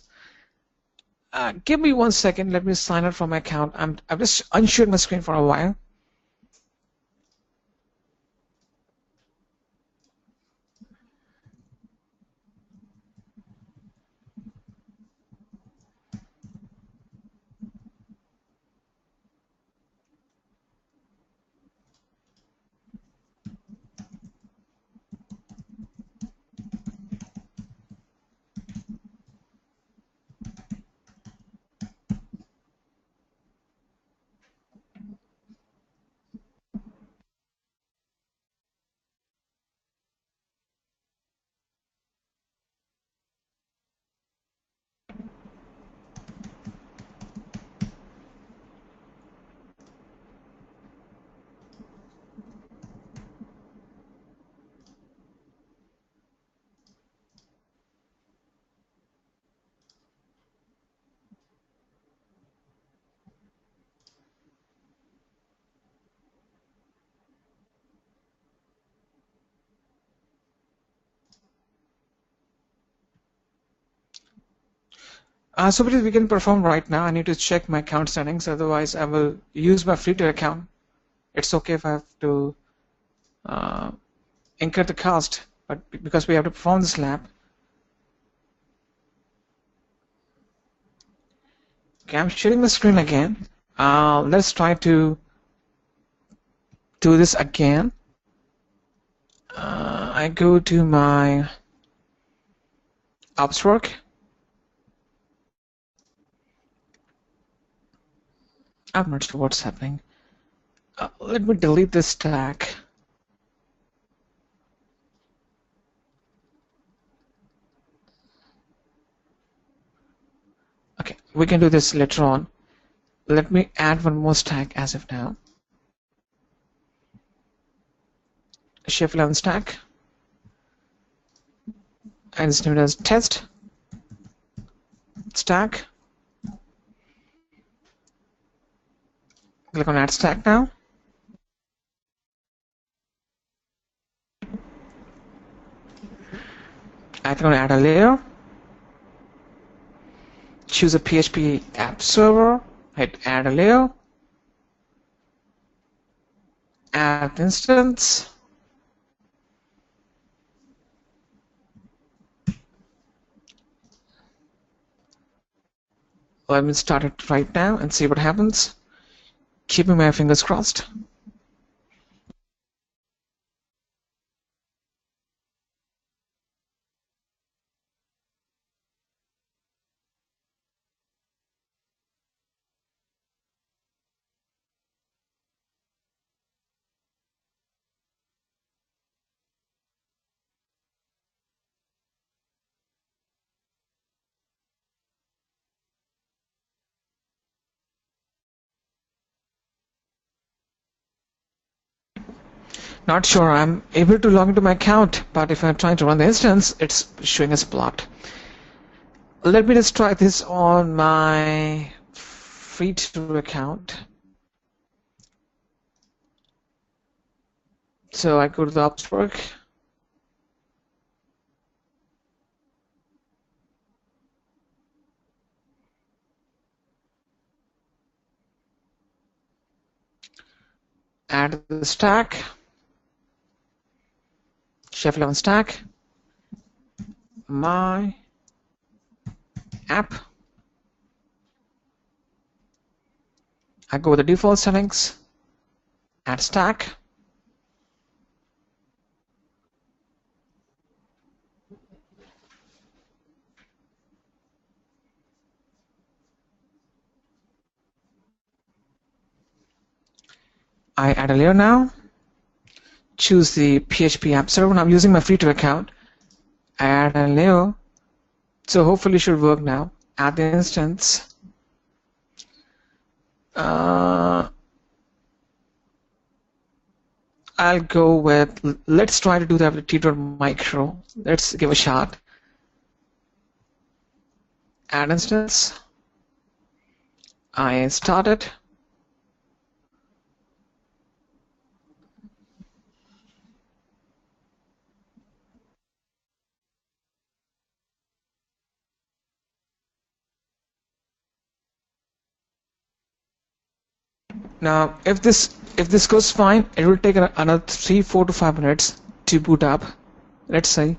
Give me 1 second. Let me sign up for my account. I've just unshared my screen for a while. So we can perform right now. I need to check my account settings. Otherwise, I will use my free tier account. It's okay if I have to incur the cost, but because we have to perform this lab. Okay, I'm sharing the screen again. Let's try to do this again. I go to my ops work. I'm not sure what's happening. Let me delete this tag. Okay, we can do this later on. Let me add one more tag as of now. Shift 11 stack. And this name as test stack. Click on add stack now. I click on add a layer. Choose a PHP app server. Hit add a layer. Add instance. Let me start it right now and see what happens. Keeping my fingers crossed. Not sure I'm able to log into my account, but if I'm trying to run the instance, it's showing as blocked. Let me just try this on my free tier account. So I go to the ops work. Add the stack. Shift 11 stack. My app. I go with the default settings. Add stack. I add a layer now. Choose the PHP app server. I'm using my free tier account. I add a layer. So hopefully it should work now. Add the instance. Uh, I'll go with, let's try to do that with T.micro. Let's give a shot. Add instance. I started. Now, if this goes fine, it will take another 3, 4 to 5 minutes to boot up. Let's say.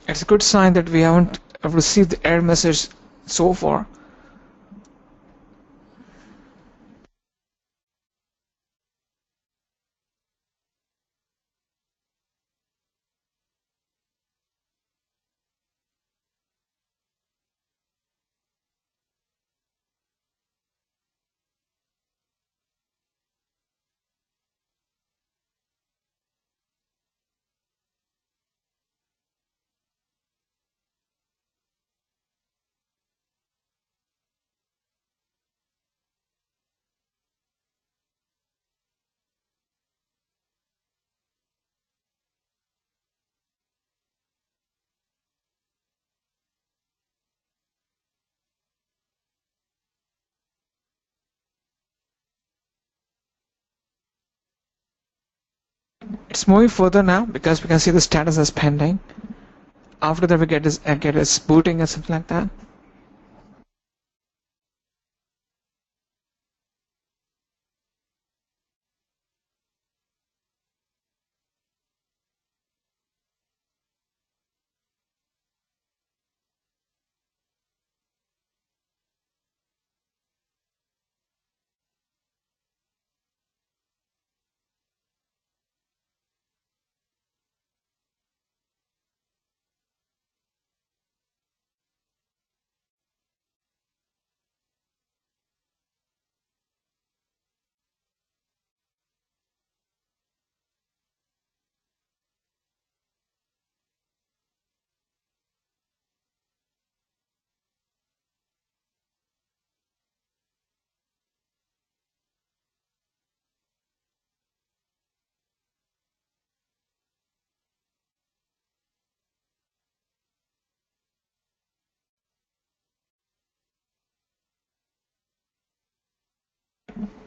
It's a good sign that we haven't received the error message so far. It's moving further now because we can see the status as pending. After that, we get this booting or something like that.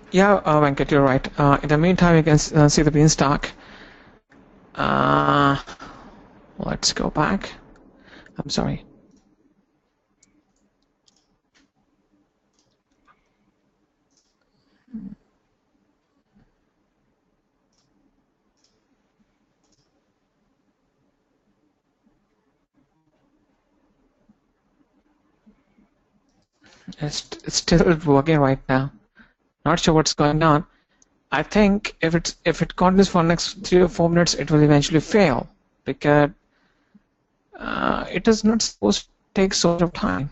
Yeah, Venkat, you're right. In the meantime, you can see the beanstalk. Uh, let's go back. I'm sorry. It's still working right now. Not sure what's going on. I think if it continues for the next 3 or 4 minutes, it will eventually fail because it is not supposed to take so much of time.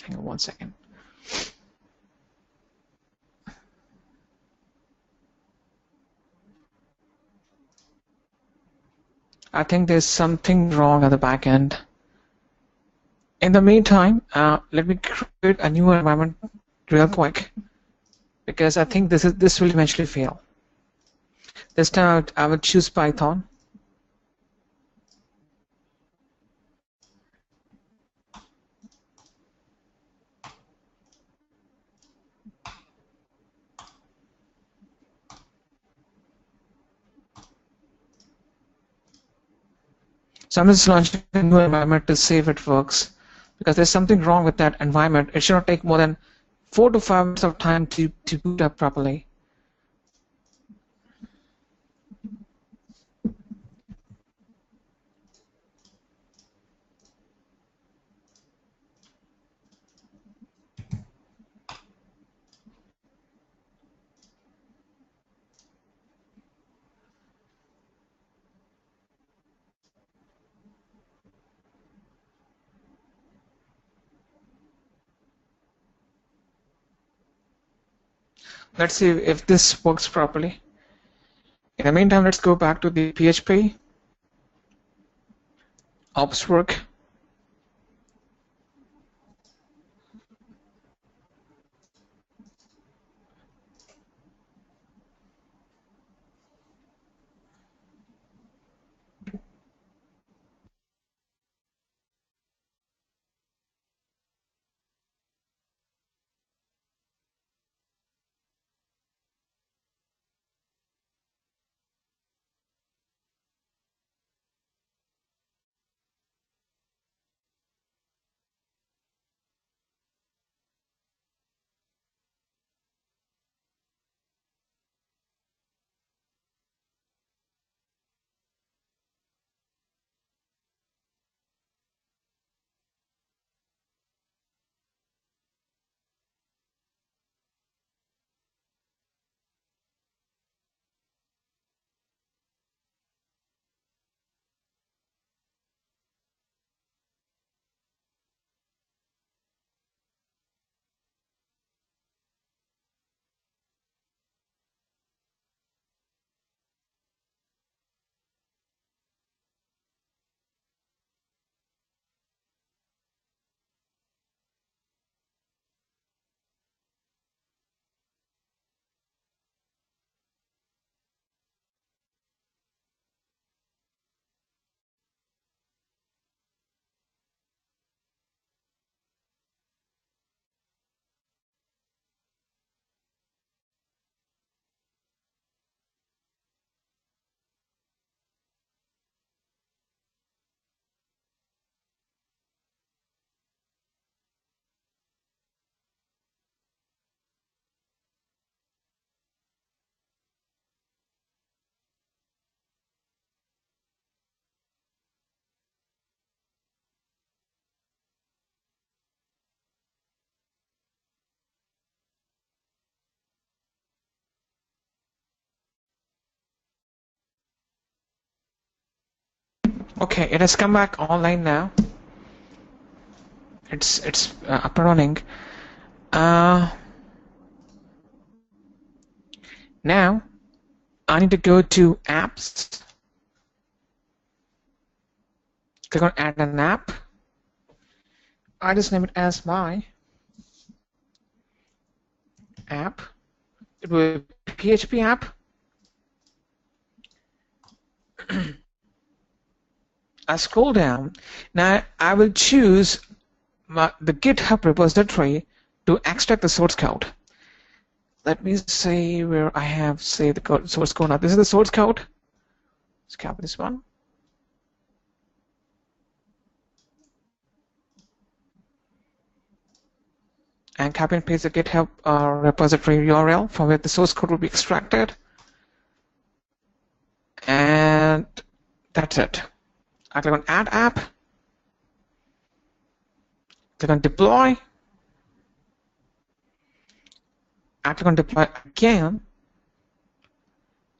Hang on 1 second. I think there's something wrong at the back end. In the meantime, let me create a new environment real quick because I think this will eventually fail. This time I would choose Python. So I'm just launching a new environment to see if it works, because there's something wrong with that environment. It should not take more than 4 to 5 minutes of time to boot up properly. Let's see if this works properly. In the meantime, let's go back to the PHP ops work. Okay, it has come back online now. It's up and running. Now I need to go to apps. Click on add an app. I just name it as my app. It will be a PHP app. I scroll down. Now I will choose the GitHub repository to extract the source code. Let me say where I have saved the code, source code. Now this is the source code. Let's copy this one. And copy and paste the GitHub repository URL from where the source code will be extracted. And that's it. I click on Add App. Click on Deploy. I click on Deploy again.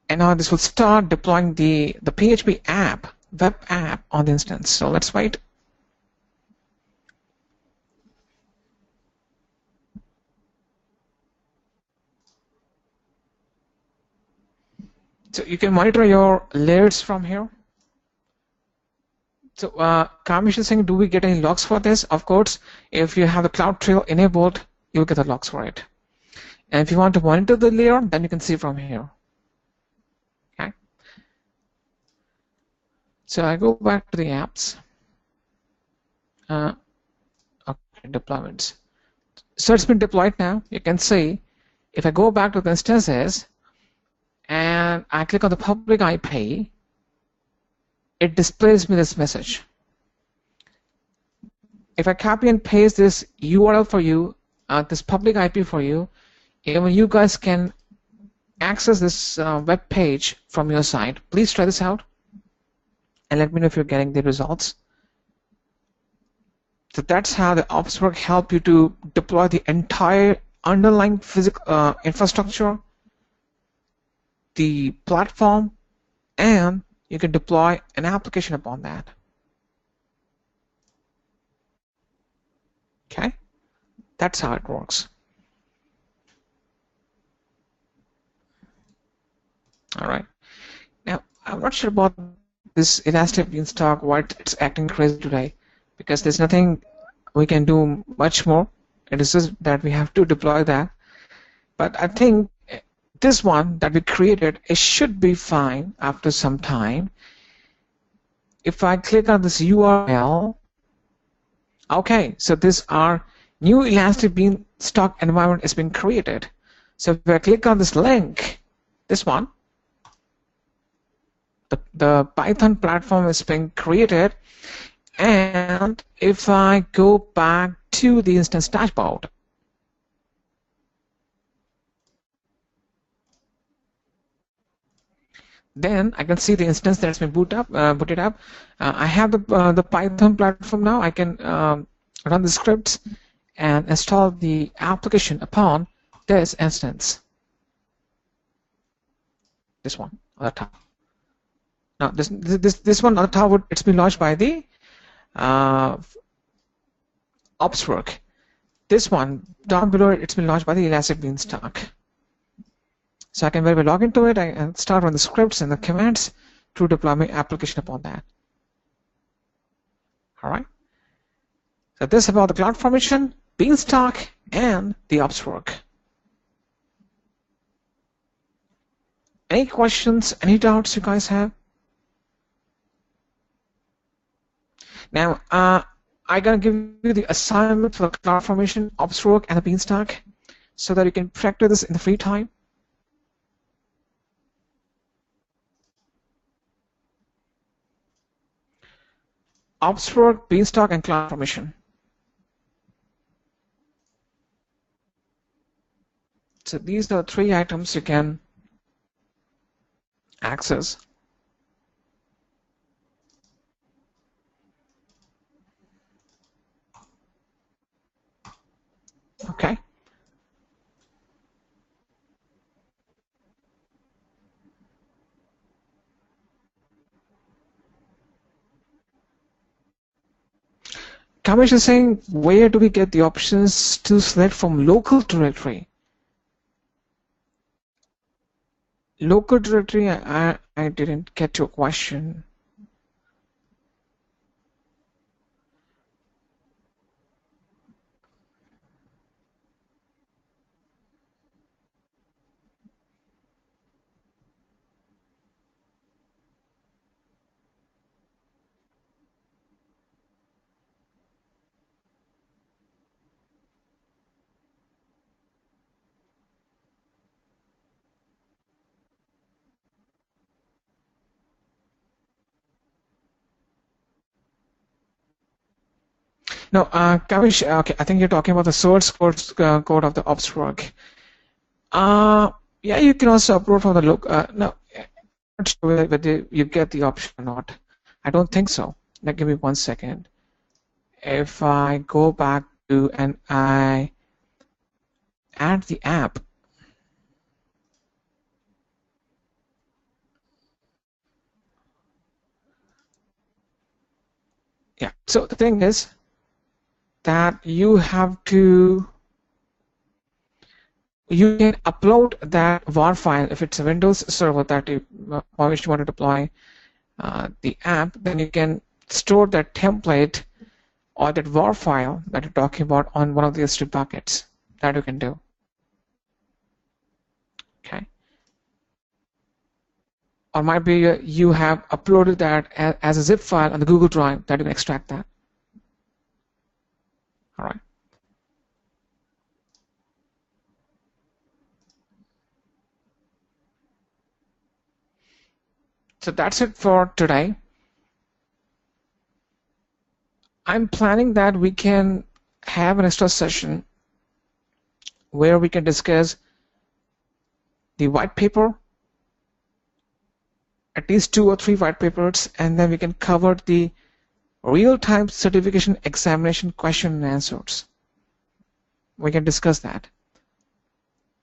And now this will start deploying the PHP app, web app on the instance. So let's wait. So you can monitor your layers from here. So Kamish is saying, do we get any logs for this? Of course, if you have the CloudTrail enabled, you'll get the logs for it. And if you want to monitor the layer, then you can see from here. Okay. So I go back to the apps. Okay, deployments. So it's been deployed now. You can see if I go back to the instances and I click on the public IP, it displays me this message. If I copy and paste this URL for you, this public IP for you, even you guys can access this web page from your site. Please try this out and let me know if you're getting the results. So that's how the OpsWork help you to deploy the entire underlying physical infrastructure, the platform, and you can deploy an application upon that. Okay, that's how it works. All right. Now, I'm not sure about this Elastic Beanstalk, why it's acting crazy today, because there's nothing we can do much more. It is just that we have to deploy that. But I think this one that we created, it should be fine after some time. If I click on this URL, okay, so this our new Elastic Beanstalk environment is being created. So if I click on this link, this one, the Python platform is being created, and if I go back to the instance dashboard, then I can see the instance that's been booted up. I have the Python platform now. I can run the scripts and install the application upon this instance. This one on the top. Now this one on the top, it's been launched by the OpsWork. This one down below, it's been launched by the Elastic Beanstalk. So I can very well log into it and start on the scripts and the commands to deploy my application upon that. All right. So this is about the CloudFormation, Beanstalk, and the OpsWork. Any questions? Any doubts you guys have? Now, I'm gonna give you the assignment for the CloudFormation, OpsWork, and the Beanstalk, so that you can practice this in the free time. OpsWork, Beanstalk, and CloudFormation. So these are the 3 items you can access. Okay. Kamesh is saying, where do we get the options to select from local directory? Local directory, I didn't get your question. No, Kavish, okay, I think you're talking about the source code of the OpsWork. Yeah, you can also upload from the local. No, I'm not sure whether you get the option or not. I don't think so. Now, give me 1 second. If I go back to and I add the app, yeah. So the thing is that you can upload that WAR file if it's a Windows server that you for which you want to deploy the app. Then you can store that template or that WAR file that you're talking about on one of the S3 buckets. That you can do. Okay. Or might be you have uploaded that as a zip file on the Google Drive that you can extract that. All right. So that's it for today. I'm planning that we can have an extra session where we can discuss the white paper, at least 2 or 3 white papers, and then we can cover the real-time certification examination question and answers. We can discuss that.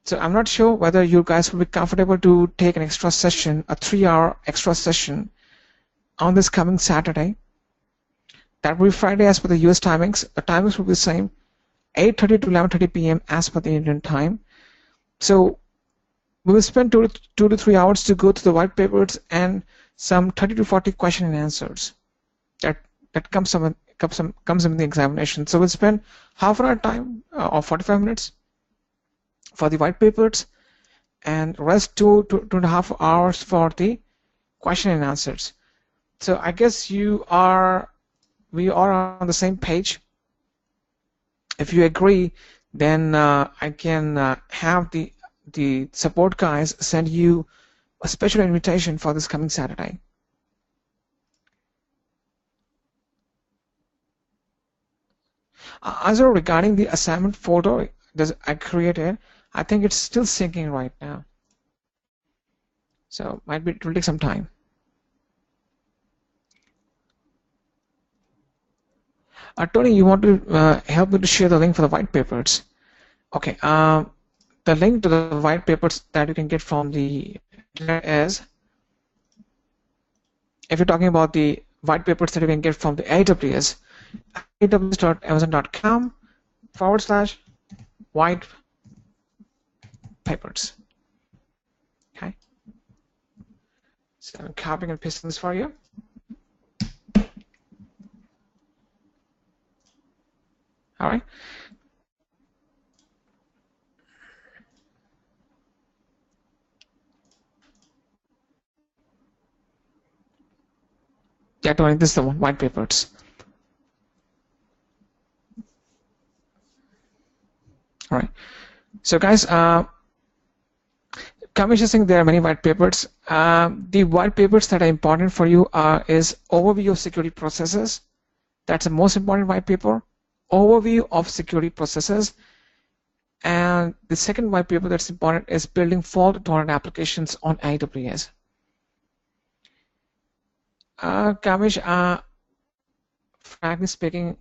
So I'm not sure whether you guys will be comfortable to take an extra session, a 3-hour extra session on this coming Saturday. That will be Friday as per the US timings. The timings will be the same, 8:30 to 11:30 p.m. as per the Indian time. So we will spend 2 to 3 hours to go through the white papers and some 30 to 40 question and answers that comes in the examination. So we'll spend half an hour time or 45 minutes for the white papers, and rest 2.5 hours for the question and answers. So I guess we are on the same page. If you agree, then I can have the support guys send you a special invitation for this coming Saturday. Also, regarding the assignment folder that I created, I think it's still syncing right now. So it will take some time. Tony, you want to help me to share the link for the white papers? Okay. The link to the white papers that you can get from the internet is, if you're talking about the white papers that you can get from the AWS, aws.amazon.com/white papers. Okay. So I'm copying and pasting this for you. All right. Yeah, Tony, this is the one, white papers. All right. So guys, Kamish is saying there are many white papers. The white papers that are important for you is overview of security processes. That's the most important white paper. Overview of security processes. And the second white paper that's important is building fault-tolerant applications on AWS. Kamish, frankly speaking,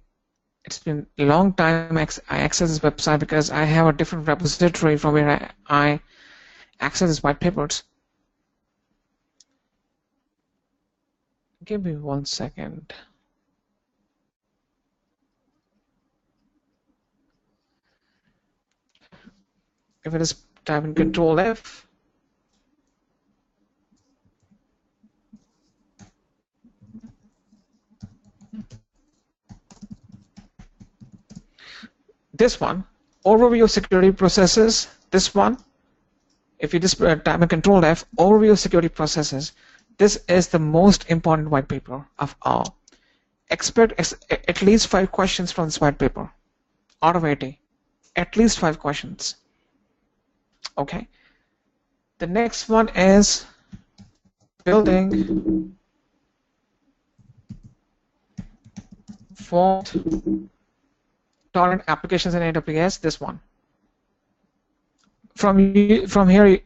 it's been a long time I access this website because I have a different repository from where I access these white papers. Give me 1 second. If it is type in Control F, this one, overview of security processes, this one, if you just type in Control F, overview of security processes, this is the most important white paper of all. Expect at least 5 questions from this white paper, out of 80, at least 5 questions. Okay. The next one is building fault-tolerant applications in AWS. This one. From here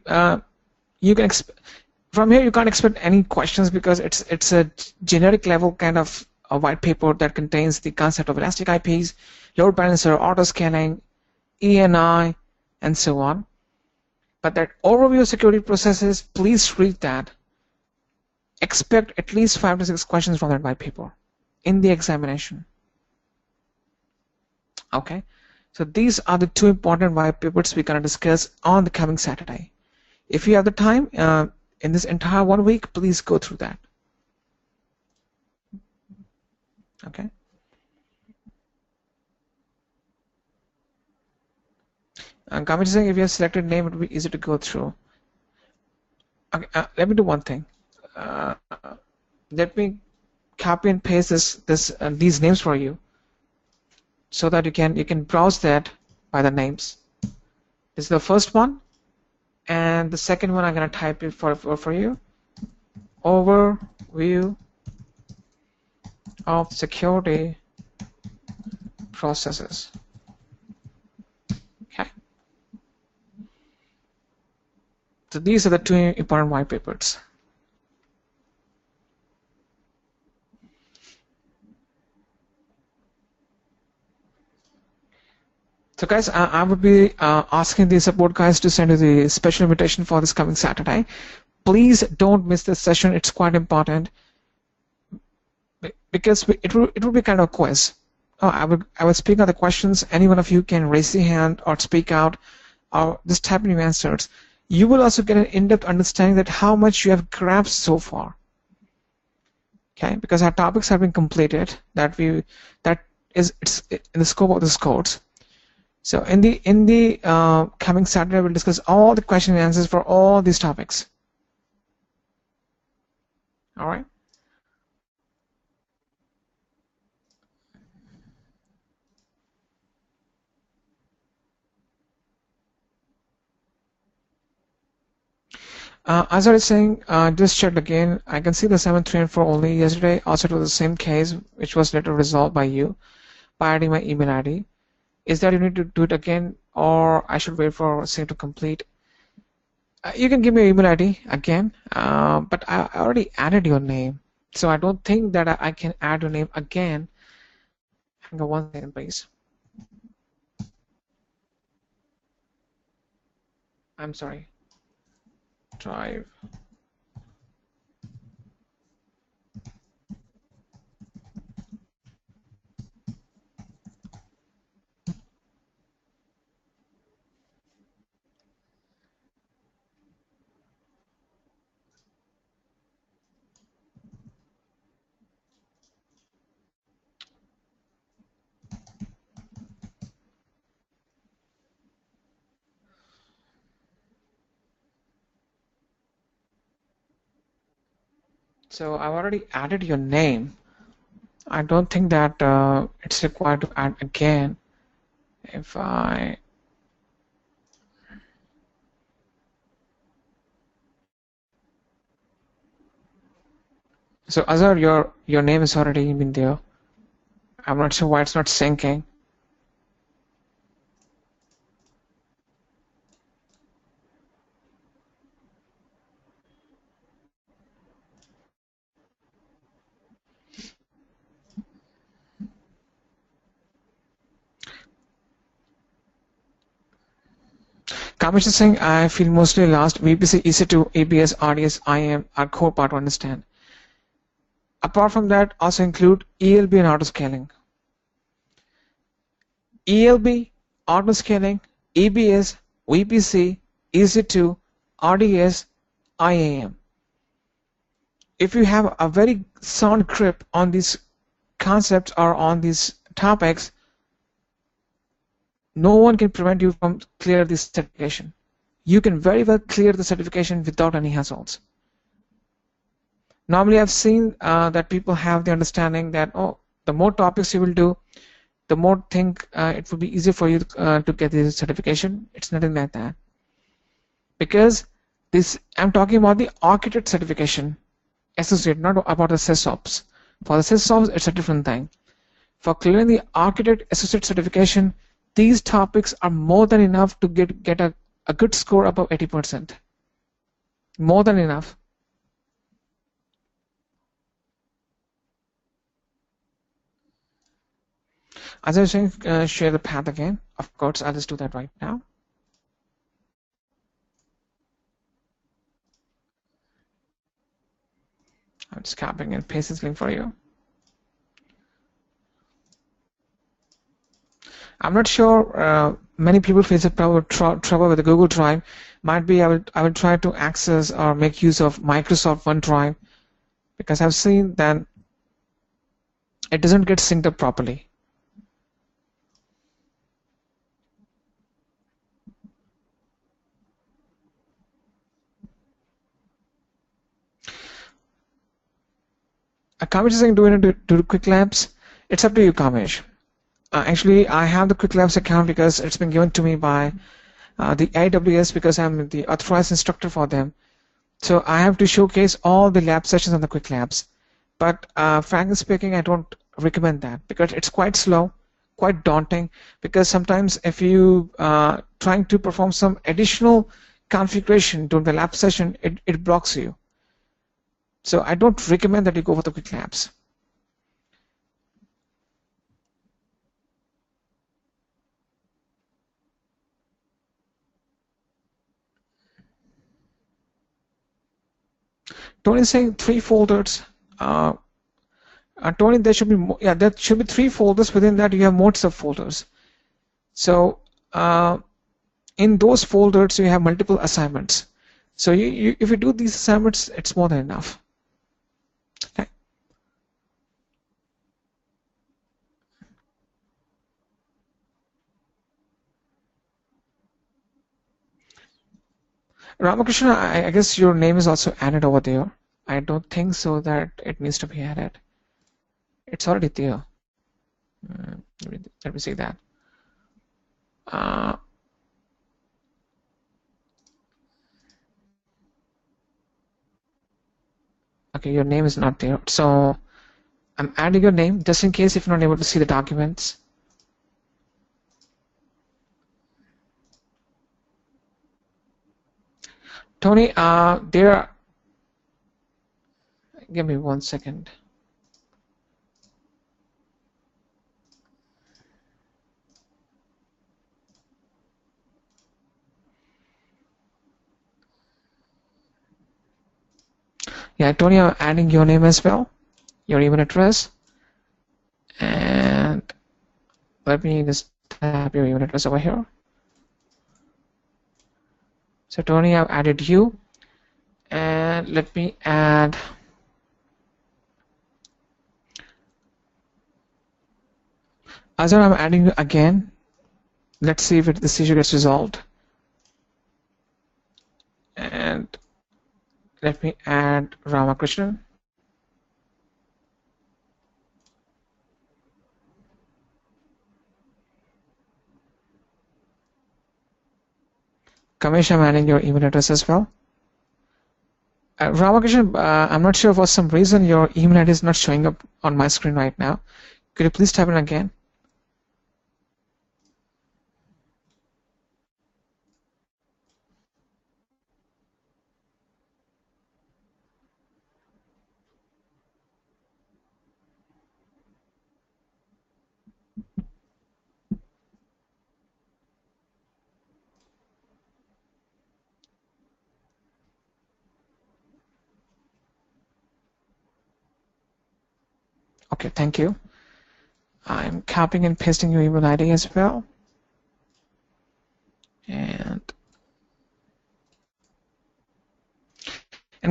you can't expect any questions because it's a generic level kind of a white paper that contains the concept of elastic IPs, load balancer, auto scaling, ENI, and so on. But that overview of security processes, please read that. Expect at least 5 to 6 questions from that white paper in the examination. Okay, so these are the 2 important white papers we're going to discuss on the coming Saturday. If you have the time in this entire 1 week, please go through that. Okay. Kamich is saying if you have selected name, it will be easy to go through. Okay, let me do one thing. Let me copy and paste these names for you, so that you can browse that by the names. This is the first one, and the second one I'm going to type it for you. Overview of security processes. Okay. So these are the two important white papers. So guys, I would be asking the support guys to send you the special invitation for this coming Saturday. Please don't miss this session. It's quite important because it will be kind of a quiz. I will speak out the questions. Any one of you can raise your hand or speak out or just type in your answers. You will also get an in-depth understanding that how much you have grasped so far. Okay, because our topics have been completed. It's in the scope of this course. So in the coming Saturday, we'll discuss all the question and answers for all these topics. All right. As I was saying, just checked again. I can see the 7, 3, and 4 only. Yesterday, also it was the same case, which was later resolved by you by adding my email ID. Is that you need to do it again, or I should wait for save to complete? You can give me your email ID again, but I already added your name, so I don't think that I can add your name again. Hang on 1 second, please. I'm sorry. Drive. So I've already added your name. I don't think that it's required to add again. If I so Azhar, your name is already been there. I'm not sure why it's not syncing. Kamesh is saying, I feel mostly lost. VPC, EC2, ABS, RDS, IAM are core part to understand. Apart from that, also include ELB and autoscaling. ELB, autoscaling, ABS, VPC, EC2, RDS, IAM. If you have a very sound grip on these concepts or on these topics, no one can prevent you from clear this certification. You can very well clear the certification without any hassles. Normally, I've seen that people have the understanding that, oh, the more topics you will do, the more it will be easier for you to get this certification. It's nothing like that. Because I'm talking about the architect certification associate, not about the SysOps. For the SysOps, it's a different thing. For clearing the architect associate certification, these topics are more than enough to get a good score above 80%. More than enough. As I was saying, share the path again. Of course, I'll just do that right now. I'm just copying and pasting this link for you. I'm not sure many people face a trouble with the Google Drive. Might be I will try to access or make use of Microsoft OneDrive, because I've seen that it doesn't get synced up properly. Kamesh is saying, do quick labs. It's up to you, Kamesh. Actually, I have the quick labs account because it's been given to me by the AWS, because I'm the authorized instructor for them. So I have to showcase all the lab sessions on the quick labs. But frankly speaking, I don't recommend that because it's quite slow. quite daunting, because sometimes if you trying to perform some additional configuration during the lab session, it blocks you. So I don't recommend that you go for the quick labs. Tony is saying 3 folders. Tony, there should be more, yeah, there should be 3 folders. Within that, you have more subfolders. So in those folders, you have multiple assignments. So if you do these assignments, it's more than enough. Okay. Ramakrishna, I guess your name is also added over there. I don't think so that it needs to be added. It's already there. Let me see that. Okay, your name is not there. So I'm adding your name just in case if you're not able to see the documents. Tony, give me 1 second. Yeah, Tony, I'm adding your name as well, your email address, and let me just type your email address over here. So Tony, I've added you, and let me add Azar. I'm adding you again. Let's see if this issue gets resolved. And let me add Ramakrishnan. Kamesh, I'm adding your email address as well. Ramakrishnan, I'm not sure for some reason your email ID is not showing up on my screen right now. Could you please type it again? Okay, thank you. I'm copying and pasting your email ID as well. And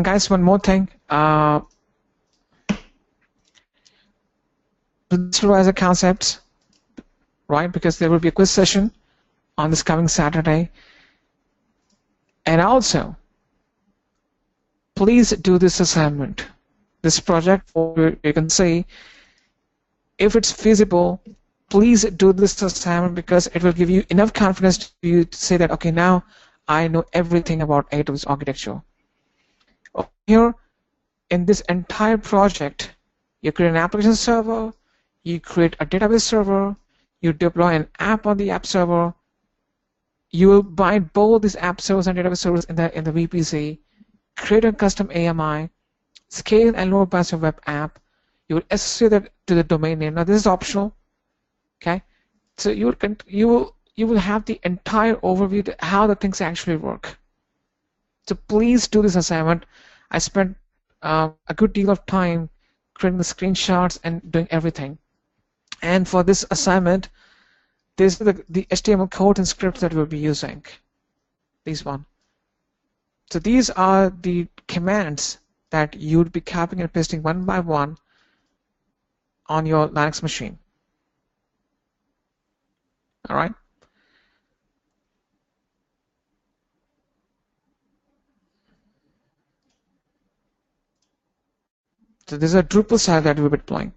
guys, one more thing. Please revise the concepts, right? Because there will be a quiz session on this coming Saturday. And also, please do this assignment, this project. You can see if it's feasible. Please do this assignment because it will give you enough confidence to you to say that, okay, now I know everything about AWS architecture. Here, in this entire project, you create an application server, you create a database server, you deploy an app on the app server, you will bind both these app servers and database servers in the VPC, create a custom AMI, scale and load balance your web app, you will associate that to the domain name. Now this is optional, okay? So you will have the entire overview to how the things actually work. So please do this assignment. I spent a good deal of time creating the screenshots and doing everything. And for this assignment, this is the HTML code and scripts that we'll be using. These one. So these are the commands that you'd be copying and pasting one by one on your Linux machine. All right. So this is a Drupal style that we'll be deploying.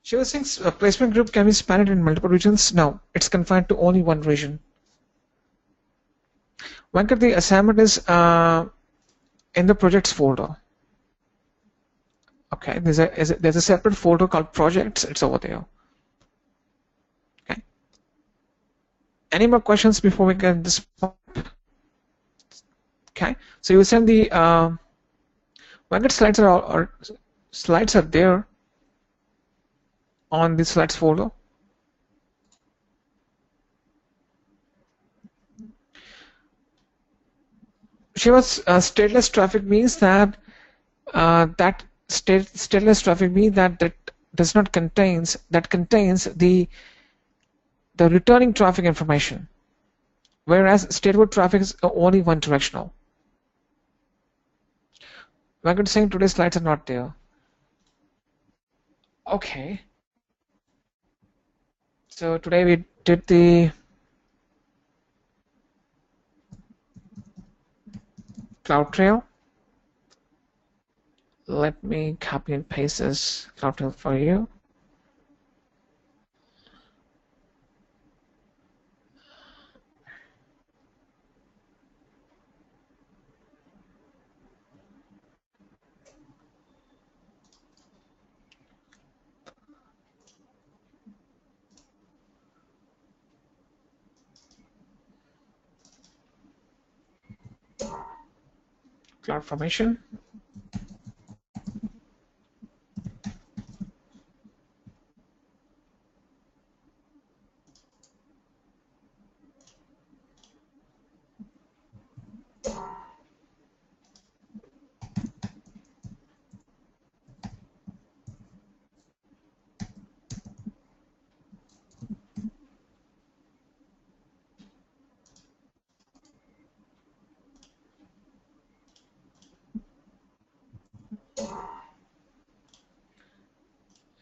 Shiva thinks a placement group can be spanned in multiple regions. No, it's confined to only one region. Venkat, the assignment is in the projects folder. Okay, there's a separate folder called projects. It's over there. Okay. Any more questions before we get this part? Okay. So you send the when the slides are there on the slides folder. Shiva's stateless traffic means that stateless traffic means that does not contains the returning traffic information, whereas stateful traffic is only one directional. Venkat saying today's slides are not there. Okay. So today we did the CloudTrail. Let me copy and paste this CloudTrail for you. CloudFormation.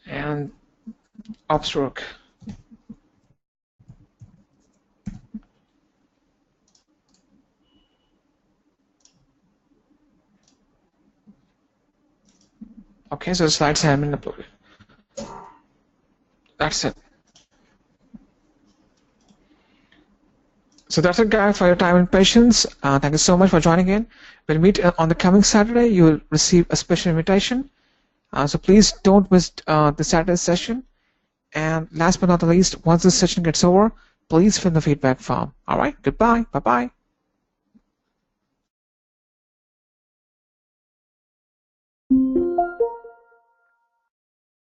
And Upstroke. Okay, so the slides have been uploaded. That's it. So that's it, guys, for your time and patience. Thank you so much for joining in. We'll meet on the coming Saturday. You will receive a special invitation. So please don't miss the Saturday session. And last but not the least, once this session gets over, please fill the feedback form. All right, goodbye. Bye-bye.